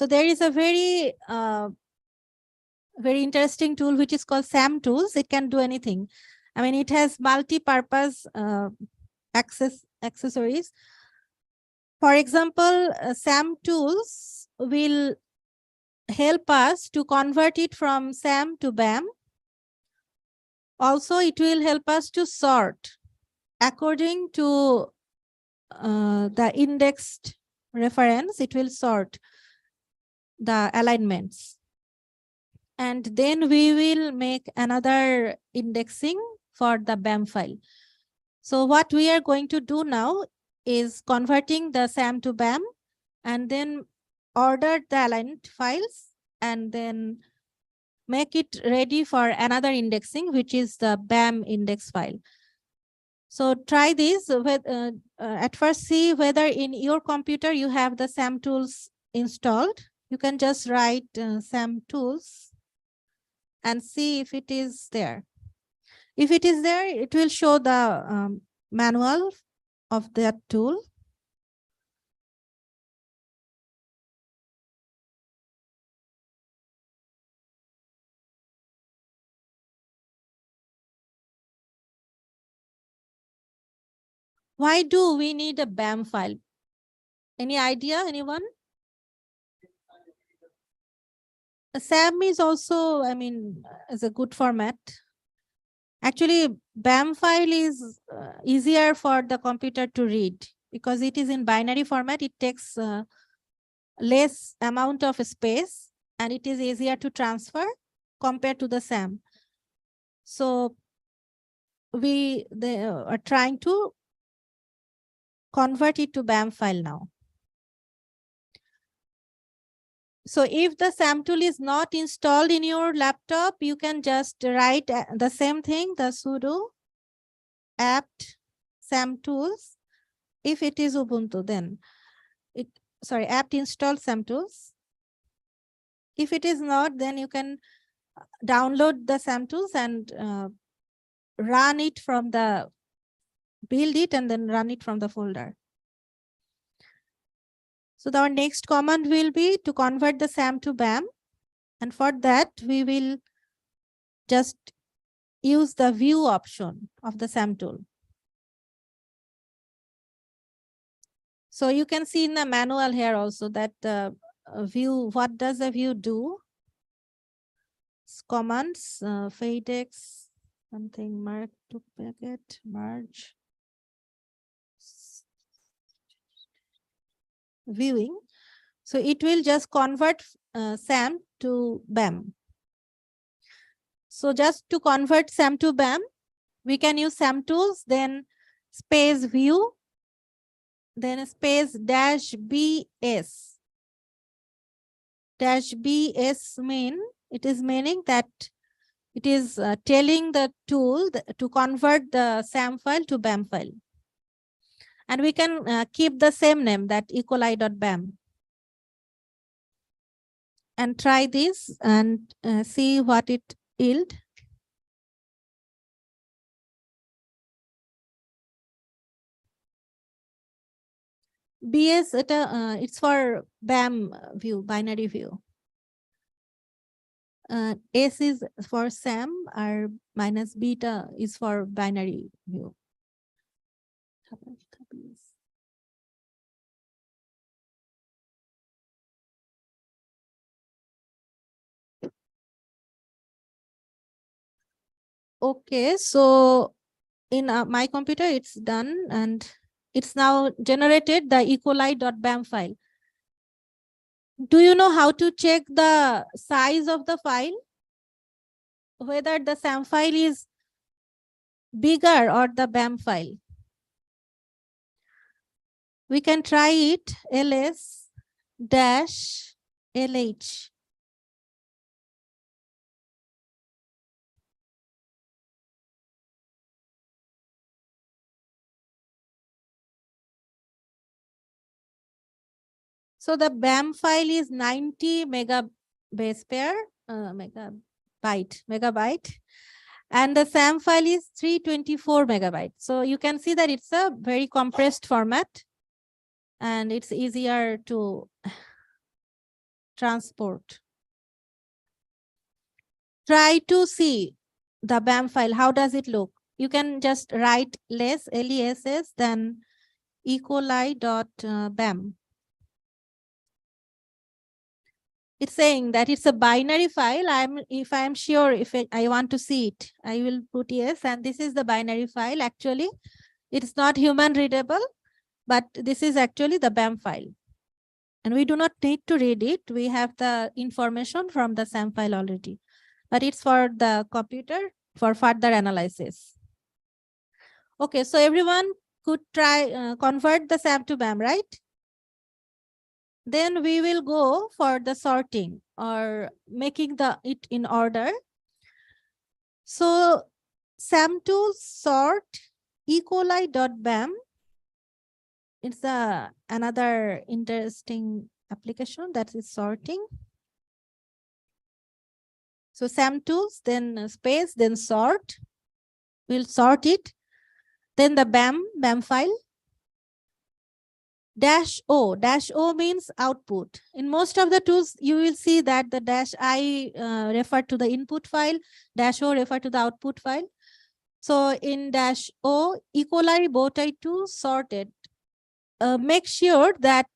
A: So there is a very interesting tool which is called SAM tools. It can do anything. I mean, it has multi-purpose accessories. For example, SAM tools will help us to convert it from SAM to BAM. Also, it will help us to sort according to the indexed reference. It will sort the alignments. And then we will make another indexing for the BAM file. So what we are going to do now is converting the SAM to BAM and then order the aligned files and then make it ready for another indexing, which is the BAM index file. So try this with, at first see whether in your computer you have the SAM tools installed. You can just write SAM tools and see if it is there. If it is there, it will show the manual of that tool. Why do we need a BAM file? Any idea, anyone? SAM is also, I mean, is a good format. Actually, BAM file is easier for the computer to read because it is in binary format. It takes less amount of space and it is easier to transfer compared to the SAM. So they are trying to convert it to BAM file now. So if the SAM tool is not installed in your laptop, you can just write the same thing, the sudo apt SAM tools. If it is Ubuntu, then apt install SAM tools. If it is not, then you can download the SAM tools and run it from the, build it and then run it from the folder. So our next command will be to convert the SAM to BAM. And for that, we will just use the view option of the SAM tool. So you can see in the manual here also that the view, what does the view do? Commands, FADEX, something, mark to packet, merge, viewing. So it will just convert SAM to BAM. So just to convert SAM to BAM, we can use SAM tools, then space view, then space -BS. -BS it is meaning that it is telling the tool to convert the SAM file to BAM file. And we can keep the same name, that equali.bam. And try this and see what it yield. BS, it's for BAM view, binary view. S is for SAM, or -beta is for binary view. Okay, so in my computer, it's done and it's now generated the equali.bam file. Do you know how to check the size of the file? Whether the SAM file is bigger or the BAM file? We can try it, ls-lh. So the BAM file is 90 megabase pair, megabyte, and the SAM file is 324 megabytes. So you can see that it's a very compressed format, and it's easier to transport. Try to see the BAM file. How does it look? You can just write less, LESS, then E. coli.bam. It's saying that it's a binary file. If I'm sure if I want to see it, I will put yes. And this is the binary file. Actually, it's not human readable, but this is actually the BAM file. And we do not need to read it. We have the information from the SAM file already. But it's for the computer for further analysis. Okay, so everyone could try convert the SAM to BAM, right? Then we will go for the sorting or making it in order. So SAM to sort E. coli.bam. It's another interesting application that is sorting. So SAM tools, then space, then sort. We'll sort it. Then the BAM file. -O means output. In most of the tools, you will see that the -I refer to the input file, -O refer to the output file. So in -O, E. coli bowtie2 sorted. Make sure that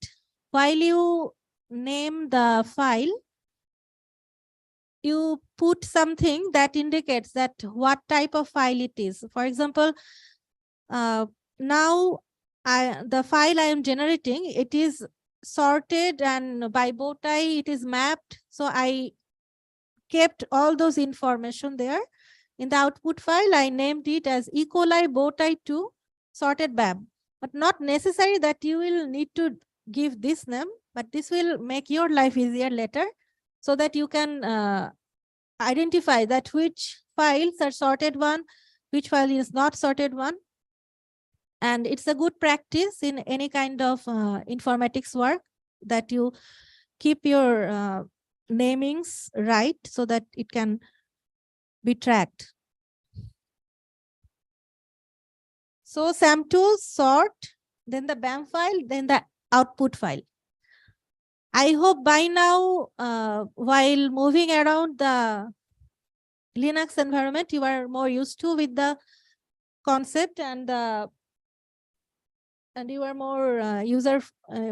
A: while you name the file, you put something that indicates that what type of file it is. For example, now the file I am generating, it is sorted and by bowtie it is mapped. So I kept all those information there. In the output file, I named it as E. coli bowtie2 sorted BAM. But not necessary that you will need to give this name, but this will make your life easier later so that you can identify that which files are sorted one, which file is not sorted one. And it's a good practice in any kind of informatics work that you keep your namings right so that it can be tracked. So SAM tools sort, then the BAM file, then the output file. I hope by now, while moving around the Linux environment, you are more used to with the concept and you are more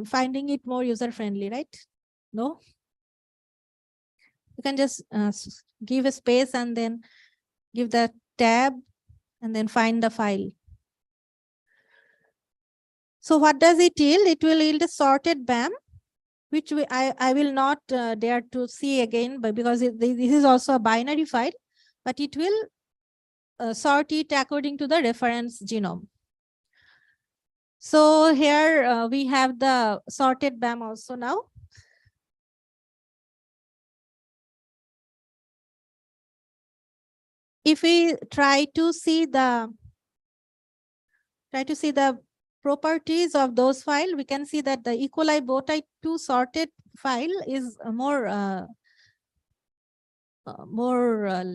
A: finding it more user friendly, right? No? You can just give a space and then give the tab and then find the file. So what does it yield? It will yield a sorted BAM, which I will not dare to see again, but because this is also a binary file, but it will sort it according to the reference genome. So here we have the sorted BAM also now. If we try to see the properties of those files, we can see that the E. coli bowtie2 sorted file is more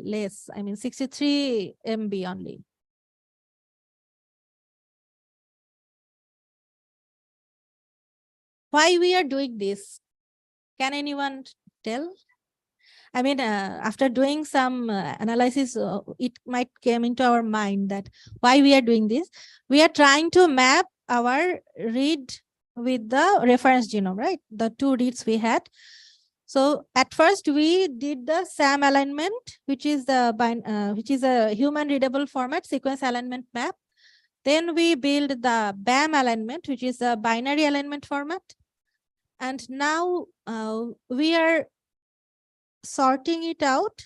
A: less. I mean 63 MB only. Why we are doing this? Can anyone tell? I mean, after doing some analysis, it might came into our mind that why we are doing this. We are trying to map our read with the reference genome, right? The two reads we had. So at first we did the SAM alignment, which is a human readable format sequence alignment map. Then we build the BAM alignment, which is a binary alignment format. And now we are sorting it out,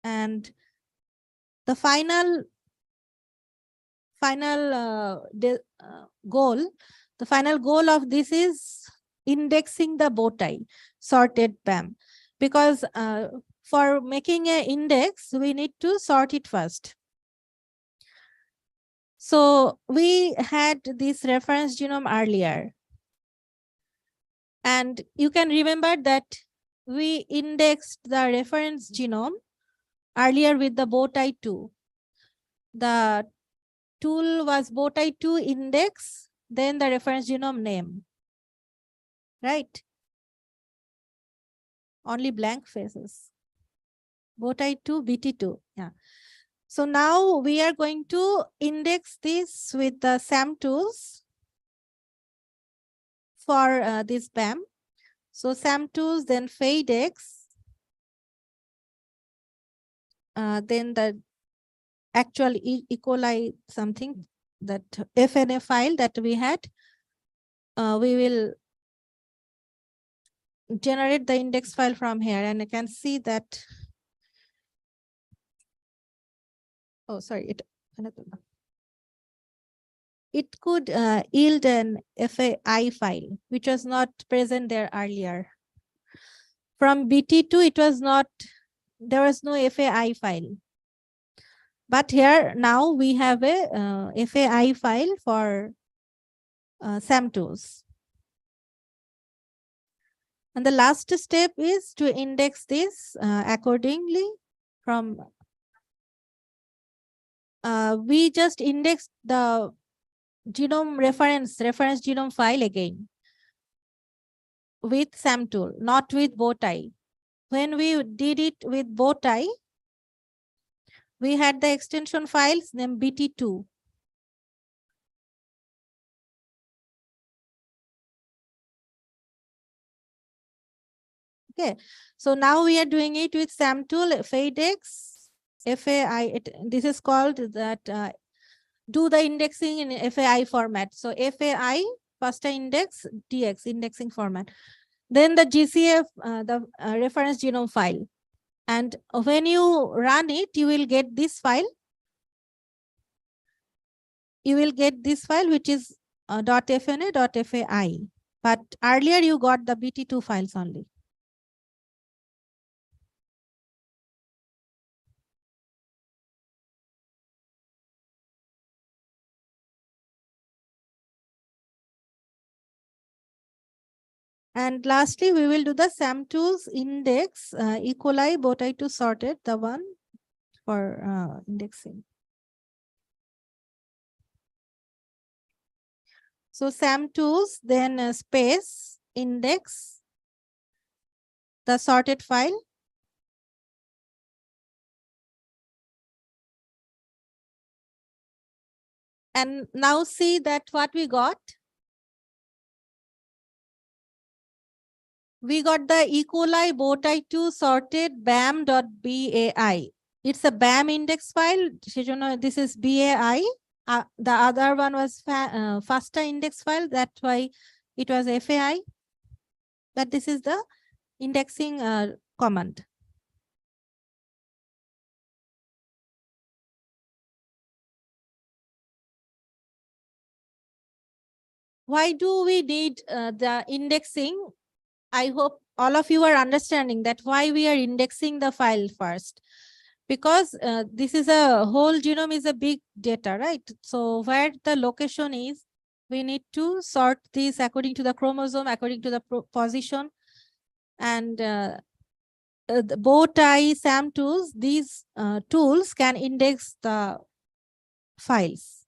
A: and the final goal of this is indexing the bowtie sorted BAM, because for making an index we need to sort it first. So we had this reference genome earlier, and you can remember that we indexed the reference genome earlier with the bowtie2. The tool was bowtie2 index, then the reference genome name, right? only blank faces. Bowtie 2, BT2. Yeah. So now we are going to index this with the SAM tools for this BAM. So SAM tools, then FADEX, then the actual E. coli something, that FNA file that we had. We will generate the index file from here, and I can see that. Oh, sorry. It could yield an FAI file, which was not present there earlier. From BT2, it was not, there was no FAI file. But here now we have a FAI file for SAM tools. And the last step is to index this accordingly from, we just indexed the genome reference genome file again with SAM tool, not with Bowtie. When we did it with Bowtie, we had the extension files named BT2. Okay, so now we are doing it with SAM tool, FADEX, FAI. This is called that do the indexing in FAI format. So FAI, FASTA index, DX, indexing format. Then the GCF, the reference genome file. And when you run it, you will get this file. You will get this file, which is .fna, .fai. But earlier you got the BT2 files only. And lastly, we will do the SAM tools index, E. coli, Bowtie 2 sorted, the one for indexing. So SAM tools, then space, index, the sorted file. And now see that what we got. We got the E. coli Bowtie 2 sorted bam.bai. It's a BAM index file. This is BAI. The other one was FASTA index file. That's why it was FAI. But this is the indexing command. Why do we need the indexing? I hope all of you are understanding that why we are indexing the file first. Because this is a whole genome is a big data, right? So where the location is, we need to sort this according to the chromosome, according to the position. And the Bowtie, SAM tools, these tools can index the files.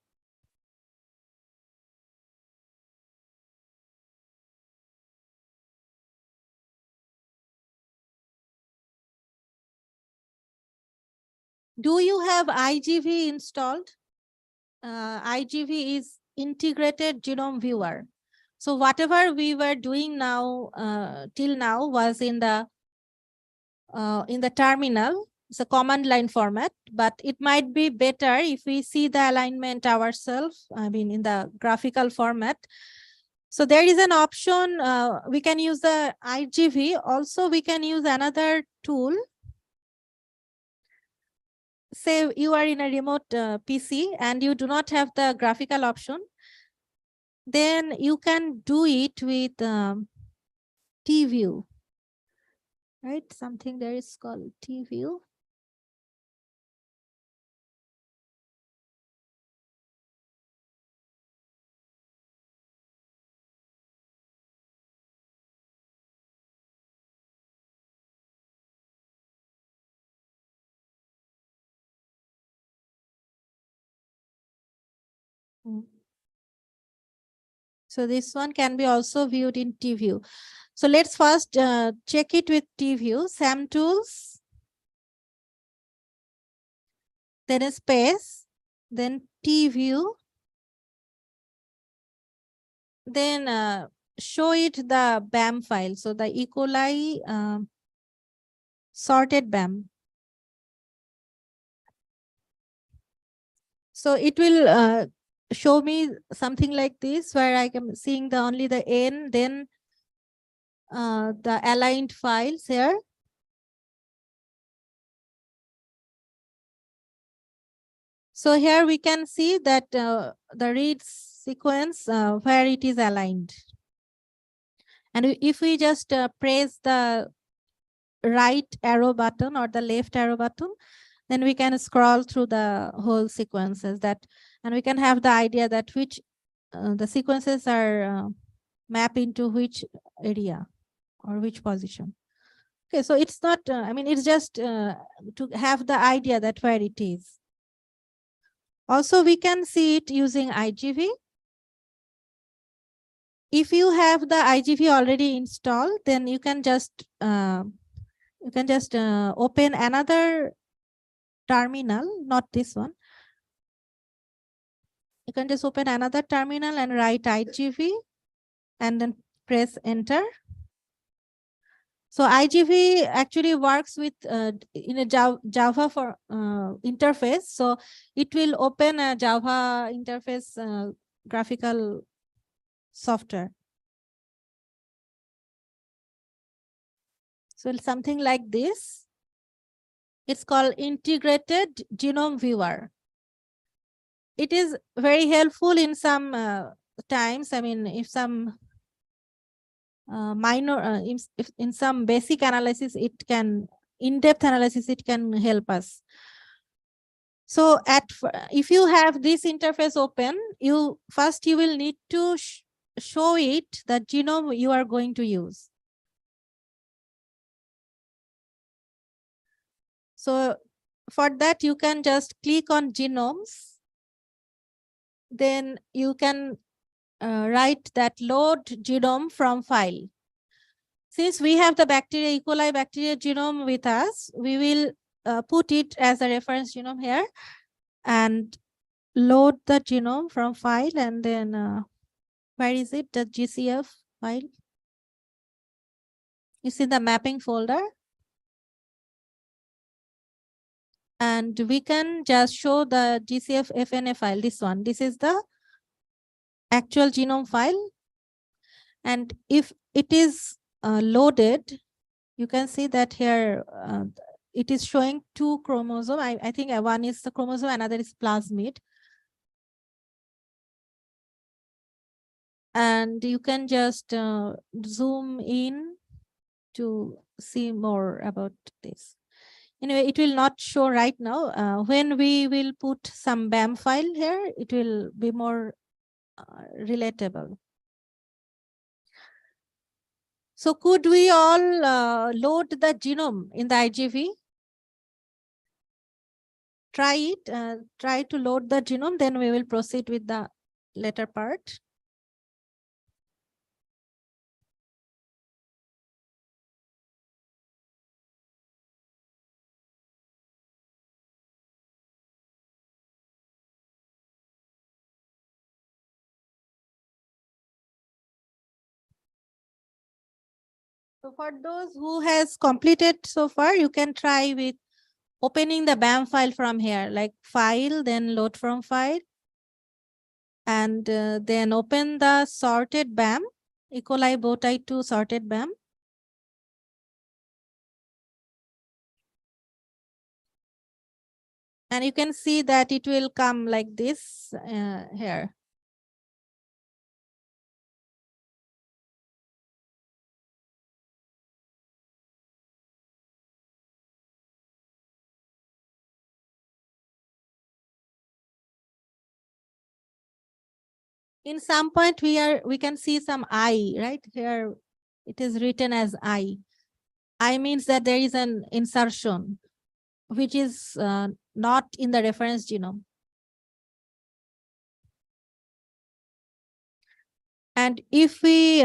A: Do you have IGV installed? IGV is Integrated Genome Viewer. So whatever we were doing now, till now, was in the terminal. It's a command line format, but it might be better if we see the alignment ourselves, I mean, in the graphical format. So there is an option, we can use the IGV. Also, we can use another tool. Say you are in a remote PC and you do not have the graphical option, then you can do it with T-view, right? Something there is called T-view. So this one can be also viewed in T-view. So let's first check it with TView, SAM tools, then a space, then TView, then show it the BAM file. So the E. coli sorted BAM. So it will show me something like this, where I am seeing only the N, then the aligned files here. So here we can see that the read sequence where it is aligned. And if we just press the right arrow button or the left arrow button, then we can scroll through the whole sequences and we can have the idea that which the sequences are mapped into which area or which position. Okay, so it's not, I mean, it's just to have the idea that where it is. Also, we can see it using IGV. If you have the IGV already installed, then you can just open another terminal, not this one. You can just open another terminal and write IGV and then press enter. So IGV actually works with in a Java for interface. So it will open a Java interface graphical software. So it's something like this. It's called Integrated Genome Viewer. It is very helpful in some times. I mean, if some minor, if in some basic analysis, it can, in-depth analysis, it can help us. So if you have this interface open, you will need to show it the genome you are going to use. So for that, you can just click on genomes. Then you can write that load genome from file. Since we have the bacteria, E. coli bacteria genome with us, we will put it as a reference genome here and load the genome from file, and then where is it? The GCF file. It's in the mapping folder. And we can just show the GCF FNA file, this one. This is the actual genome file. And if it is loaded, you can see that here it is showing 2 chromosomes. I think one is the chromosome, another is plasmid. And you can just zoom in to see more about this. Anyway, it will not show right now. When we will put some BAM file here, it will be more relatable. So could we all load the genome in the IGV? Try it, try to load the genome, then we will proceed with the later part. So for those who has completed so far, you can try with opening the BAM file from here, like file, then load from file, and then open the sorted BAM, E. coli bowtie 2 sorted BAM. And you can see that it will come like this here. In some point we can see some I, right? Here it is written as I. I means that there is an insertion which is not in the reference genome. And if we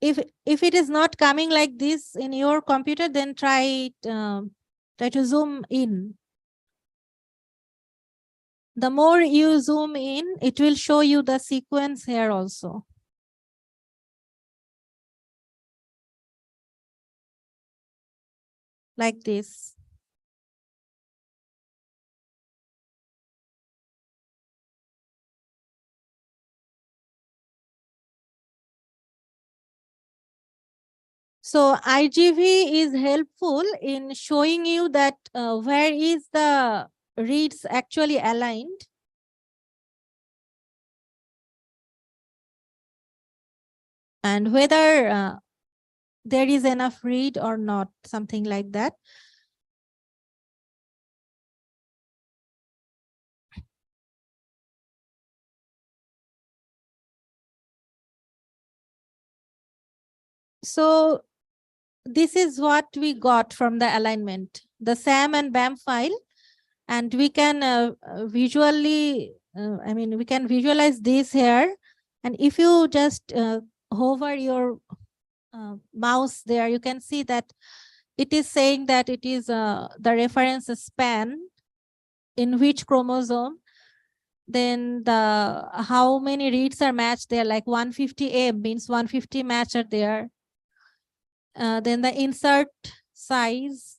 A: if it is not coming like this in your computer, then try to zoom in. The more you zoom in, it will show you the sequence here also. Like this. So IGV is helpful in showing you that where is the reads actually aligned. And whether there is enough read or not, something like that. So this is what we got from the alignment, the SAM and BAM file, and we can visually, we can visualize this here. And if you just hover your mouse there, you can see that it is saying that it is the reference span in which chromosome, then the how many reads are matched there, like 150M means 150 match are there. Then the insert size,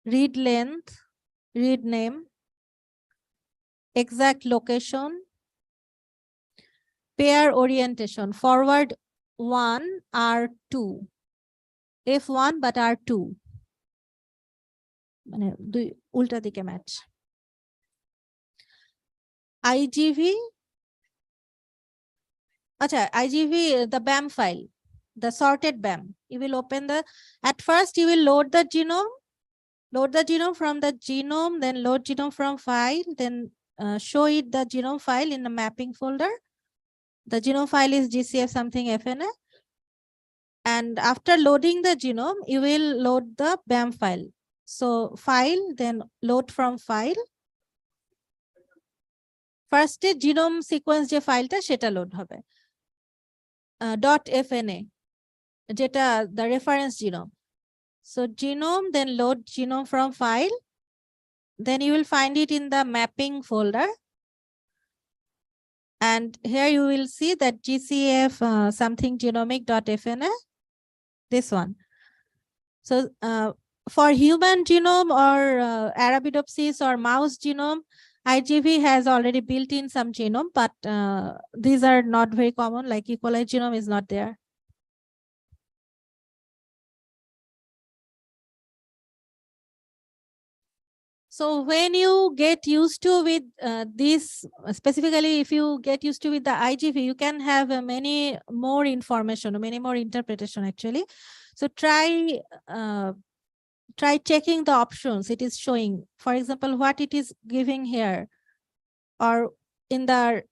A: read length, read name, exact location, pair orientation, forward 1 R2, F1 but R2, মানে দুই উল্টা দিকে match. IGV, acha, IGV, the BAM file, the sorted BAM. You will open the, at first you will load the genome from the genome, then load genome from file, then show it the genome file in the mapping folder. The genome file is GCF something FNA. And after loading the genome, you will load the BAM file. So file, then load from file. First genome sequence je file ta seta load hobe. .fna, jeta the reference genome. So genome, then load genome from file. Then you will find it in the mapping folder. And here you will see that GCF something genomic.fna, this one. So for human genome or Arabidopsis or mouse genome, IGV has already built in some genome, but these are not very common, like E. coli genome is not there. So when you get used to with this, specifically if you get used to with the IGV, you can have many more information, many more interpretation actually. So try checking the options it is showing. For example, what it is giving here, or in the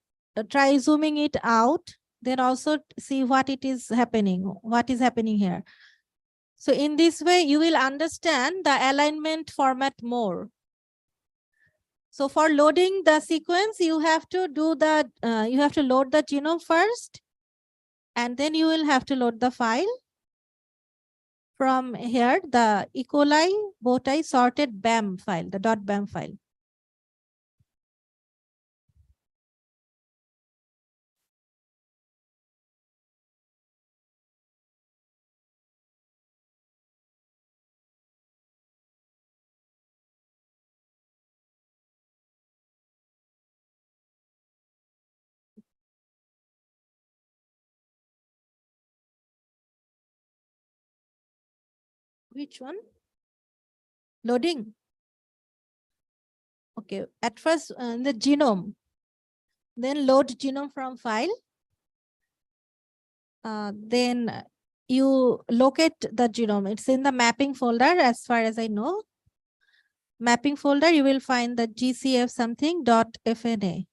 A: try zooming it out, then also see what it is happening, what is happening here. So in this way, you will understand the alignment format more. So for loading the sequence, you have to do the, you have to load the genome first, and then you will have to load the file. From here, the E. coli bowtie sorted BAM file, the .bam file. Which one? Loading. Okay, at first the genome, then load genome from file. Then you locate the genome. It's in the mapping folder, as far as I know. Mapping folder, you will find the GCF something .fna.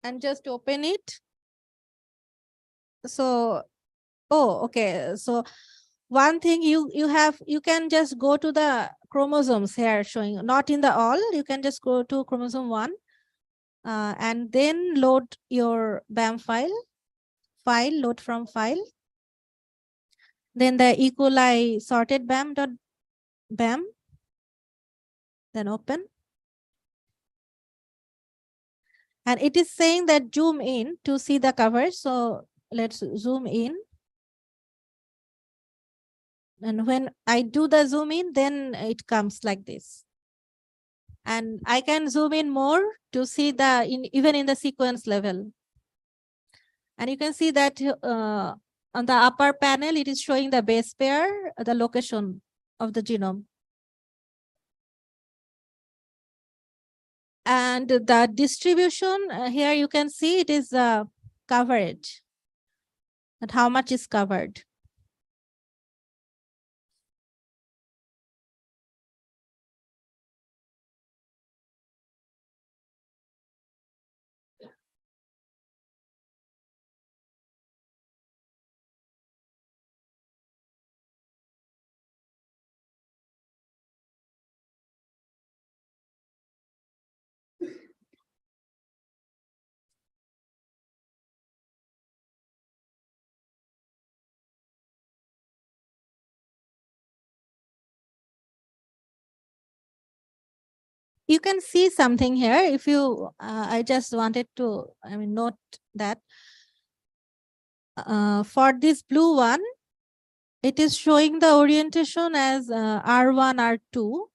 A: And just open it. So, oh, okay. So one thing you can just go to the chromosomes here showing, not in the all, you can just go to chromosome 1 and then load your BAM file. file, load from file. Then the E. coli sorted BAM. Then open. And it is saying that zoom in to see the cover. So let's zoom in. And when I do the zoom in, then it comes like this. And I can zoom in more to see even in the sequence level. And you can see that on the upper panel, it is showing the base pair, the location of the genome. And the distribution, here you can see it is coverage, and how much is covered. You can see something here. If you, I just wanted to, note that for this blue one, it is showing the orientation as R1, R2.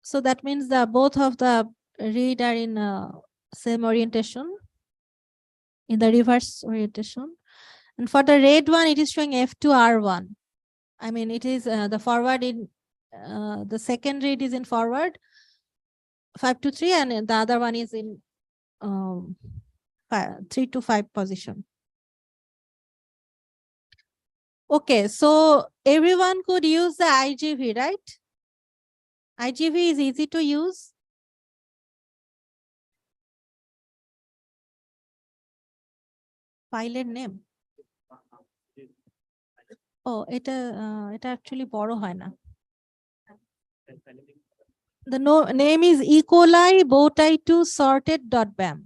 A: So that means that both of the read are in same orientation, in the reverse orientation. And for the red one, it is showing F2, R1. It is the forward in, the second read is in forward 5 to 3, and the other one is in 3 to 5 position. Okay, so everyone could use the IGV, right? IGV is easy to use. File name. Oh, it actually বড় হয় না. The name is E. coli bowtie2 sorted.bam.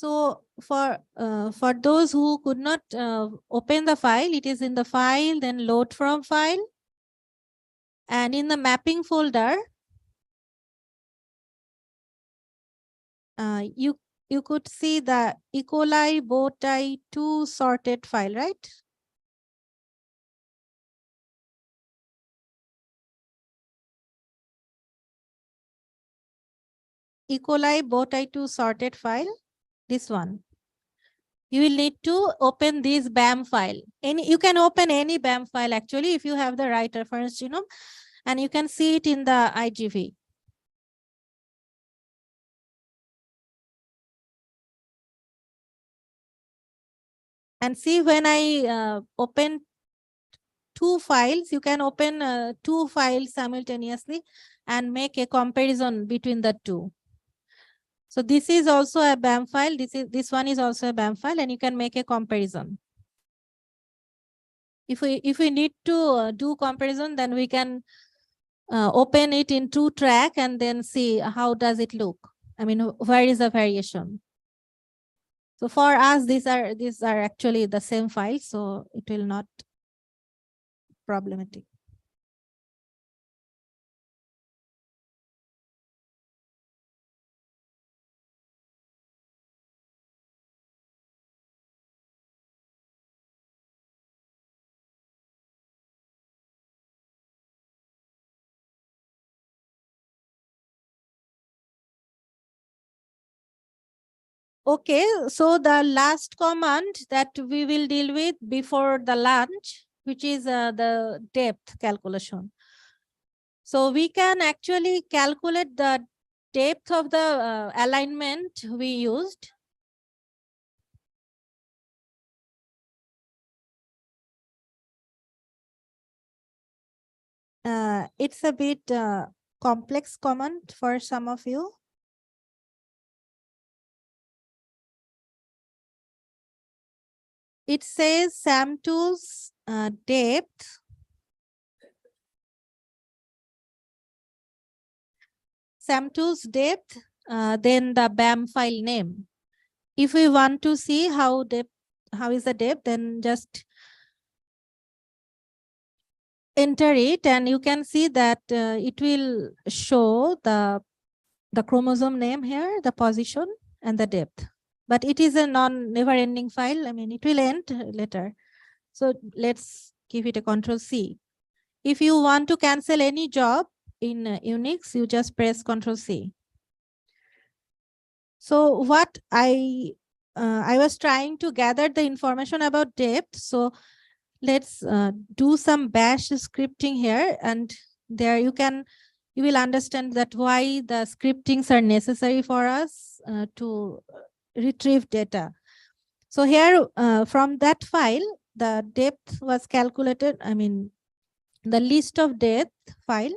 A: So for those who could not open the file, it is in the file, then load from file, and in the mapping folder, you could see the E. coli bowtie2 sorted file, right? E. coli bowtie2 sorted file, this one. You will need to open this BAM file. You can open any BAM file actually if you have the right reference genome, and you can see it in the IGV. And see, when I open two files, you can open two files simultaneously and make a comparison between the two. So this is also a BAM file. This one is also a BAM file, and you can make a comparison. If we need to do comparison, then we can open it in 2 track and then see how does it look. Where is the variation? So for us, these are actually the same file, so it will not problematic. Okay, so the last command that we will deal with before the lunch, which is the depth calculation. So we can actually calculate the depth of the alignment we used. it's a bit complex command for some of you. It says SAMTools depth depth, then the BAM file name. If we want to see how is the depth, then just enter it, and you can see that it will show the chromosome name here, the position, and the depth. But it is a never-ending file. I mean, it will end later. So let's give it a Control-C. If you want to cancel any job in Unix, you just press Control-C. So what I was trying to gather the information about depth. So let's do some bash scripting here, and there you will understand that why the scriptings are necessary for us to retrieve data. So here from that file, the depth was calculated. I mean, the list of depth file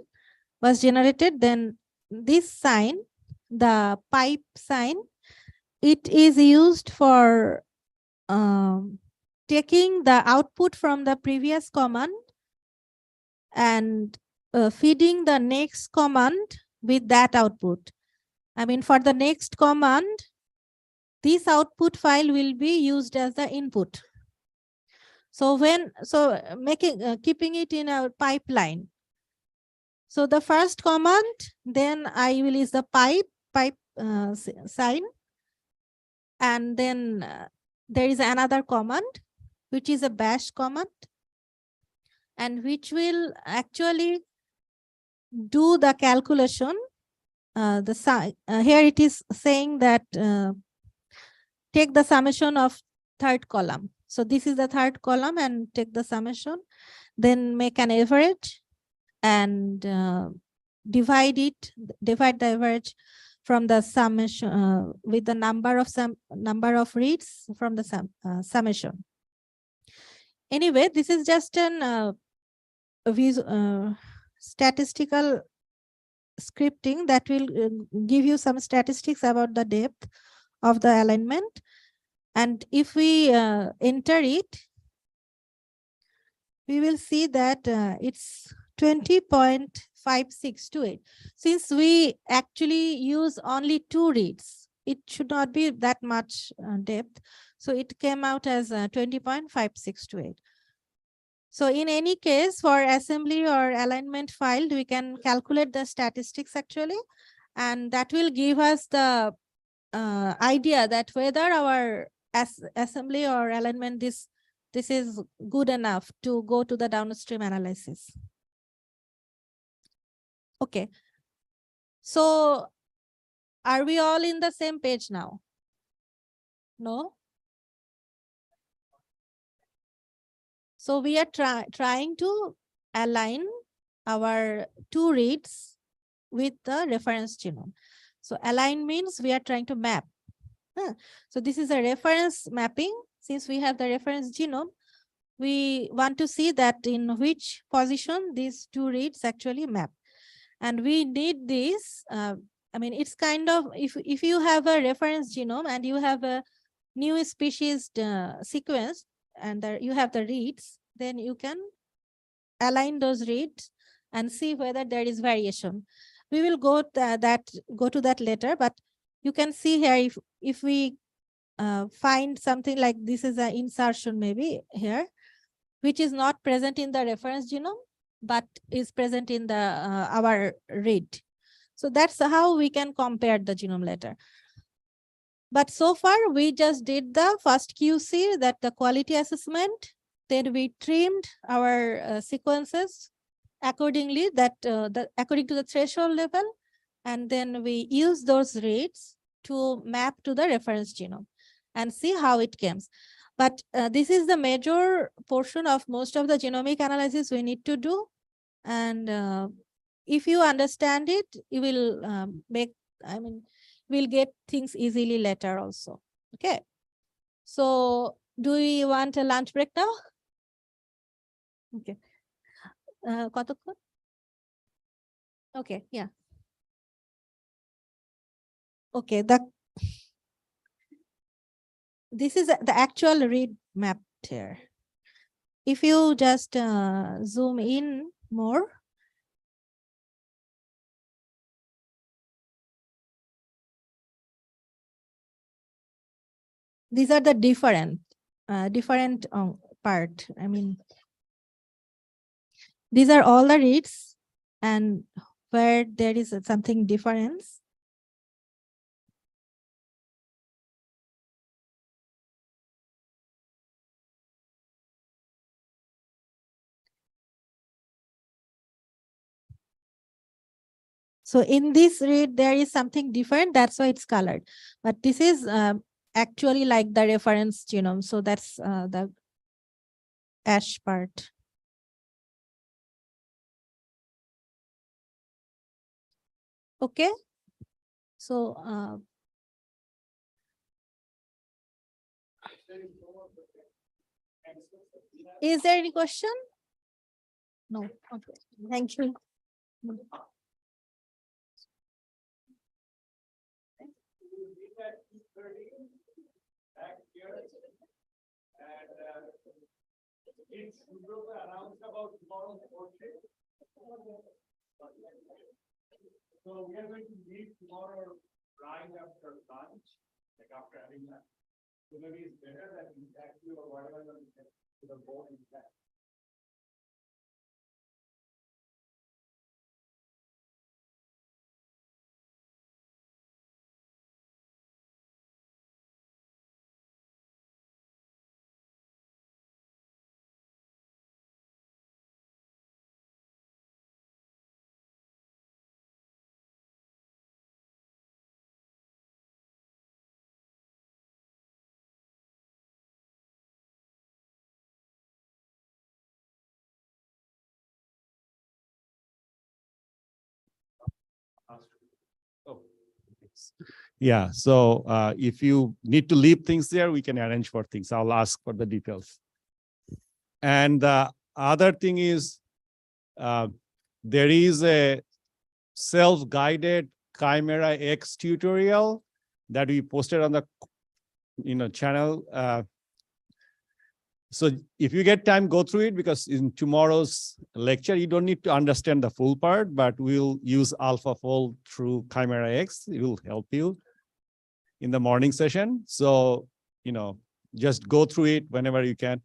A: was generated. Then this sign, the pipe sign, it is used for taking the output from the previous command and feeding the next command with that output. I mean, for the next command, this output file will be used as the input. So keeping it in a pipeline. So the first command, then I will use the pipe sign, and then there is another command, which is a bash command, and which will actually do the calculation. Here it is saying that take the summation of third column. So this is the third column, and take the summation, then make an average, and divide the average from the summation with the number of reads from the summation. Anyway, this is just an statistical scripting that will give you some statistics about the depth of the alignment. And if we enter it, we will see that it's 20.5628. Since we actually use only 2 reads, it should not be that much depth. So it came out as 20.5628. So in any case, for assembly or alignment file, we can calculate the statistics actually, and that will give us the idea that whether our assembly or alignment, this is good enough to go to the downstream analysis. Okay. So are we all in the same page now? No? So we are trying to align our 2 reads with the reference genome. So align means we are trying to map. So this is a reference mapping. Since we have the reference genome, we want to see that in which position these 2 reads actually map. And we need this. I mean, it's kind of, if you have a reference genome and you have a new species sequence, and there you have the reads, then you can align those reads and see whether there is variation. We will go to that later, but you can see here, if we find something like this is an insertion maybe here, which is not present in the reference genome, but is present in the our read. So that's how we can compare the genome later. But so far, we just did the first QC, that the quality assessment. Then we trimmed our sequences accordingly, according to the threshold level. And then we use those reads to map to the reference genome and see how it comes. But this is the major portion of most of the genomic analysis we need to do. And if you understand it, you will we'll get things easily later also. Okay. So do we want a lunch break now? Okay. কতক্ষণ? Okay, yeah. Okay, this is the actual read map here. If you just zoom in more, these are the different part. I mean, these are all the reads, and where there is something difference. So in this read, there is something different. That's why it's colored. But this is actually like the reference genome. So that's the ash part. Okay. So is there any question? No. Okay. Thank you.
B: So we are going to meet tomorrow right after lunch, like after having lunch. So maybe it's better that we text you or whatever to the board in that. Oh, yeah. So if you need to leave things there, we can arrange for things. I'll ask for the details. And the other thing is, there is a self-guided Chimera X tutorial that we posted on the channel. So if you get time, go through it, because in tomorrow's lecture, you don't need to understand the full part, but we'll use AlphaFold through Chimera X. It will help you in the morning session. So, just go through it whenever you can.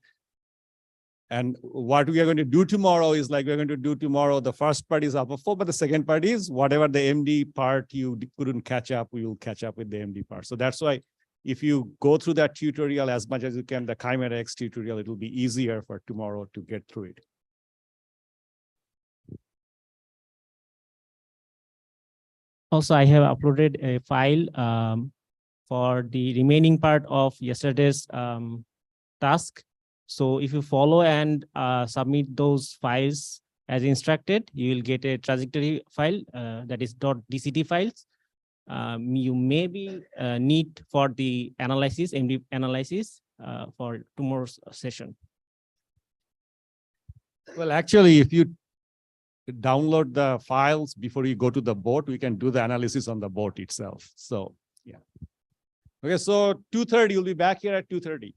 B: And what we are going to do tomorrow is the first part is AlphaFold, but the second part is whatever the MD part you couldn't catch up, we will catch up with the MD part. So that's why if you go through that tutorial as much as you can, the Chimera X tutorial, it will be easier for tomorrow to get through it.
C: Also, I have uploaded a file for the remaining part of yesterday's task. So if you follow and submit those files as instructed, you will get a trajectory file that is .dct files. You may be need for the analysis, MD analysis for tomorrow's session.
B: Well, actually, if you download the files before you go to the board, we can do the analysis on the board itself. So, yeah. Okay, so 2:30, you'll be back here at 2:30.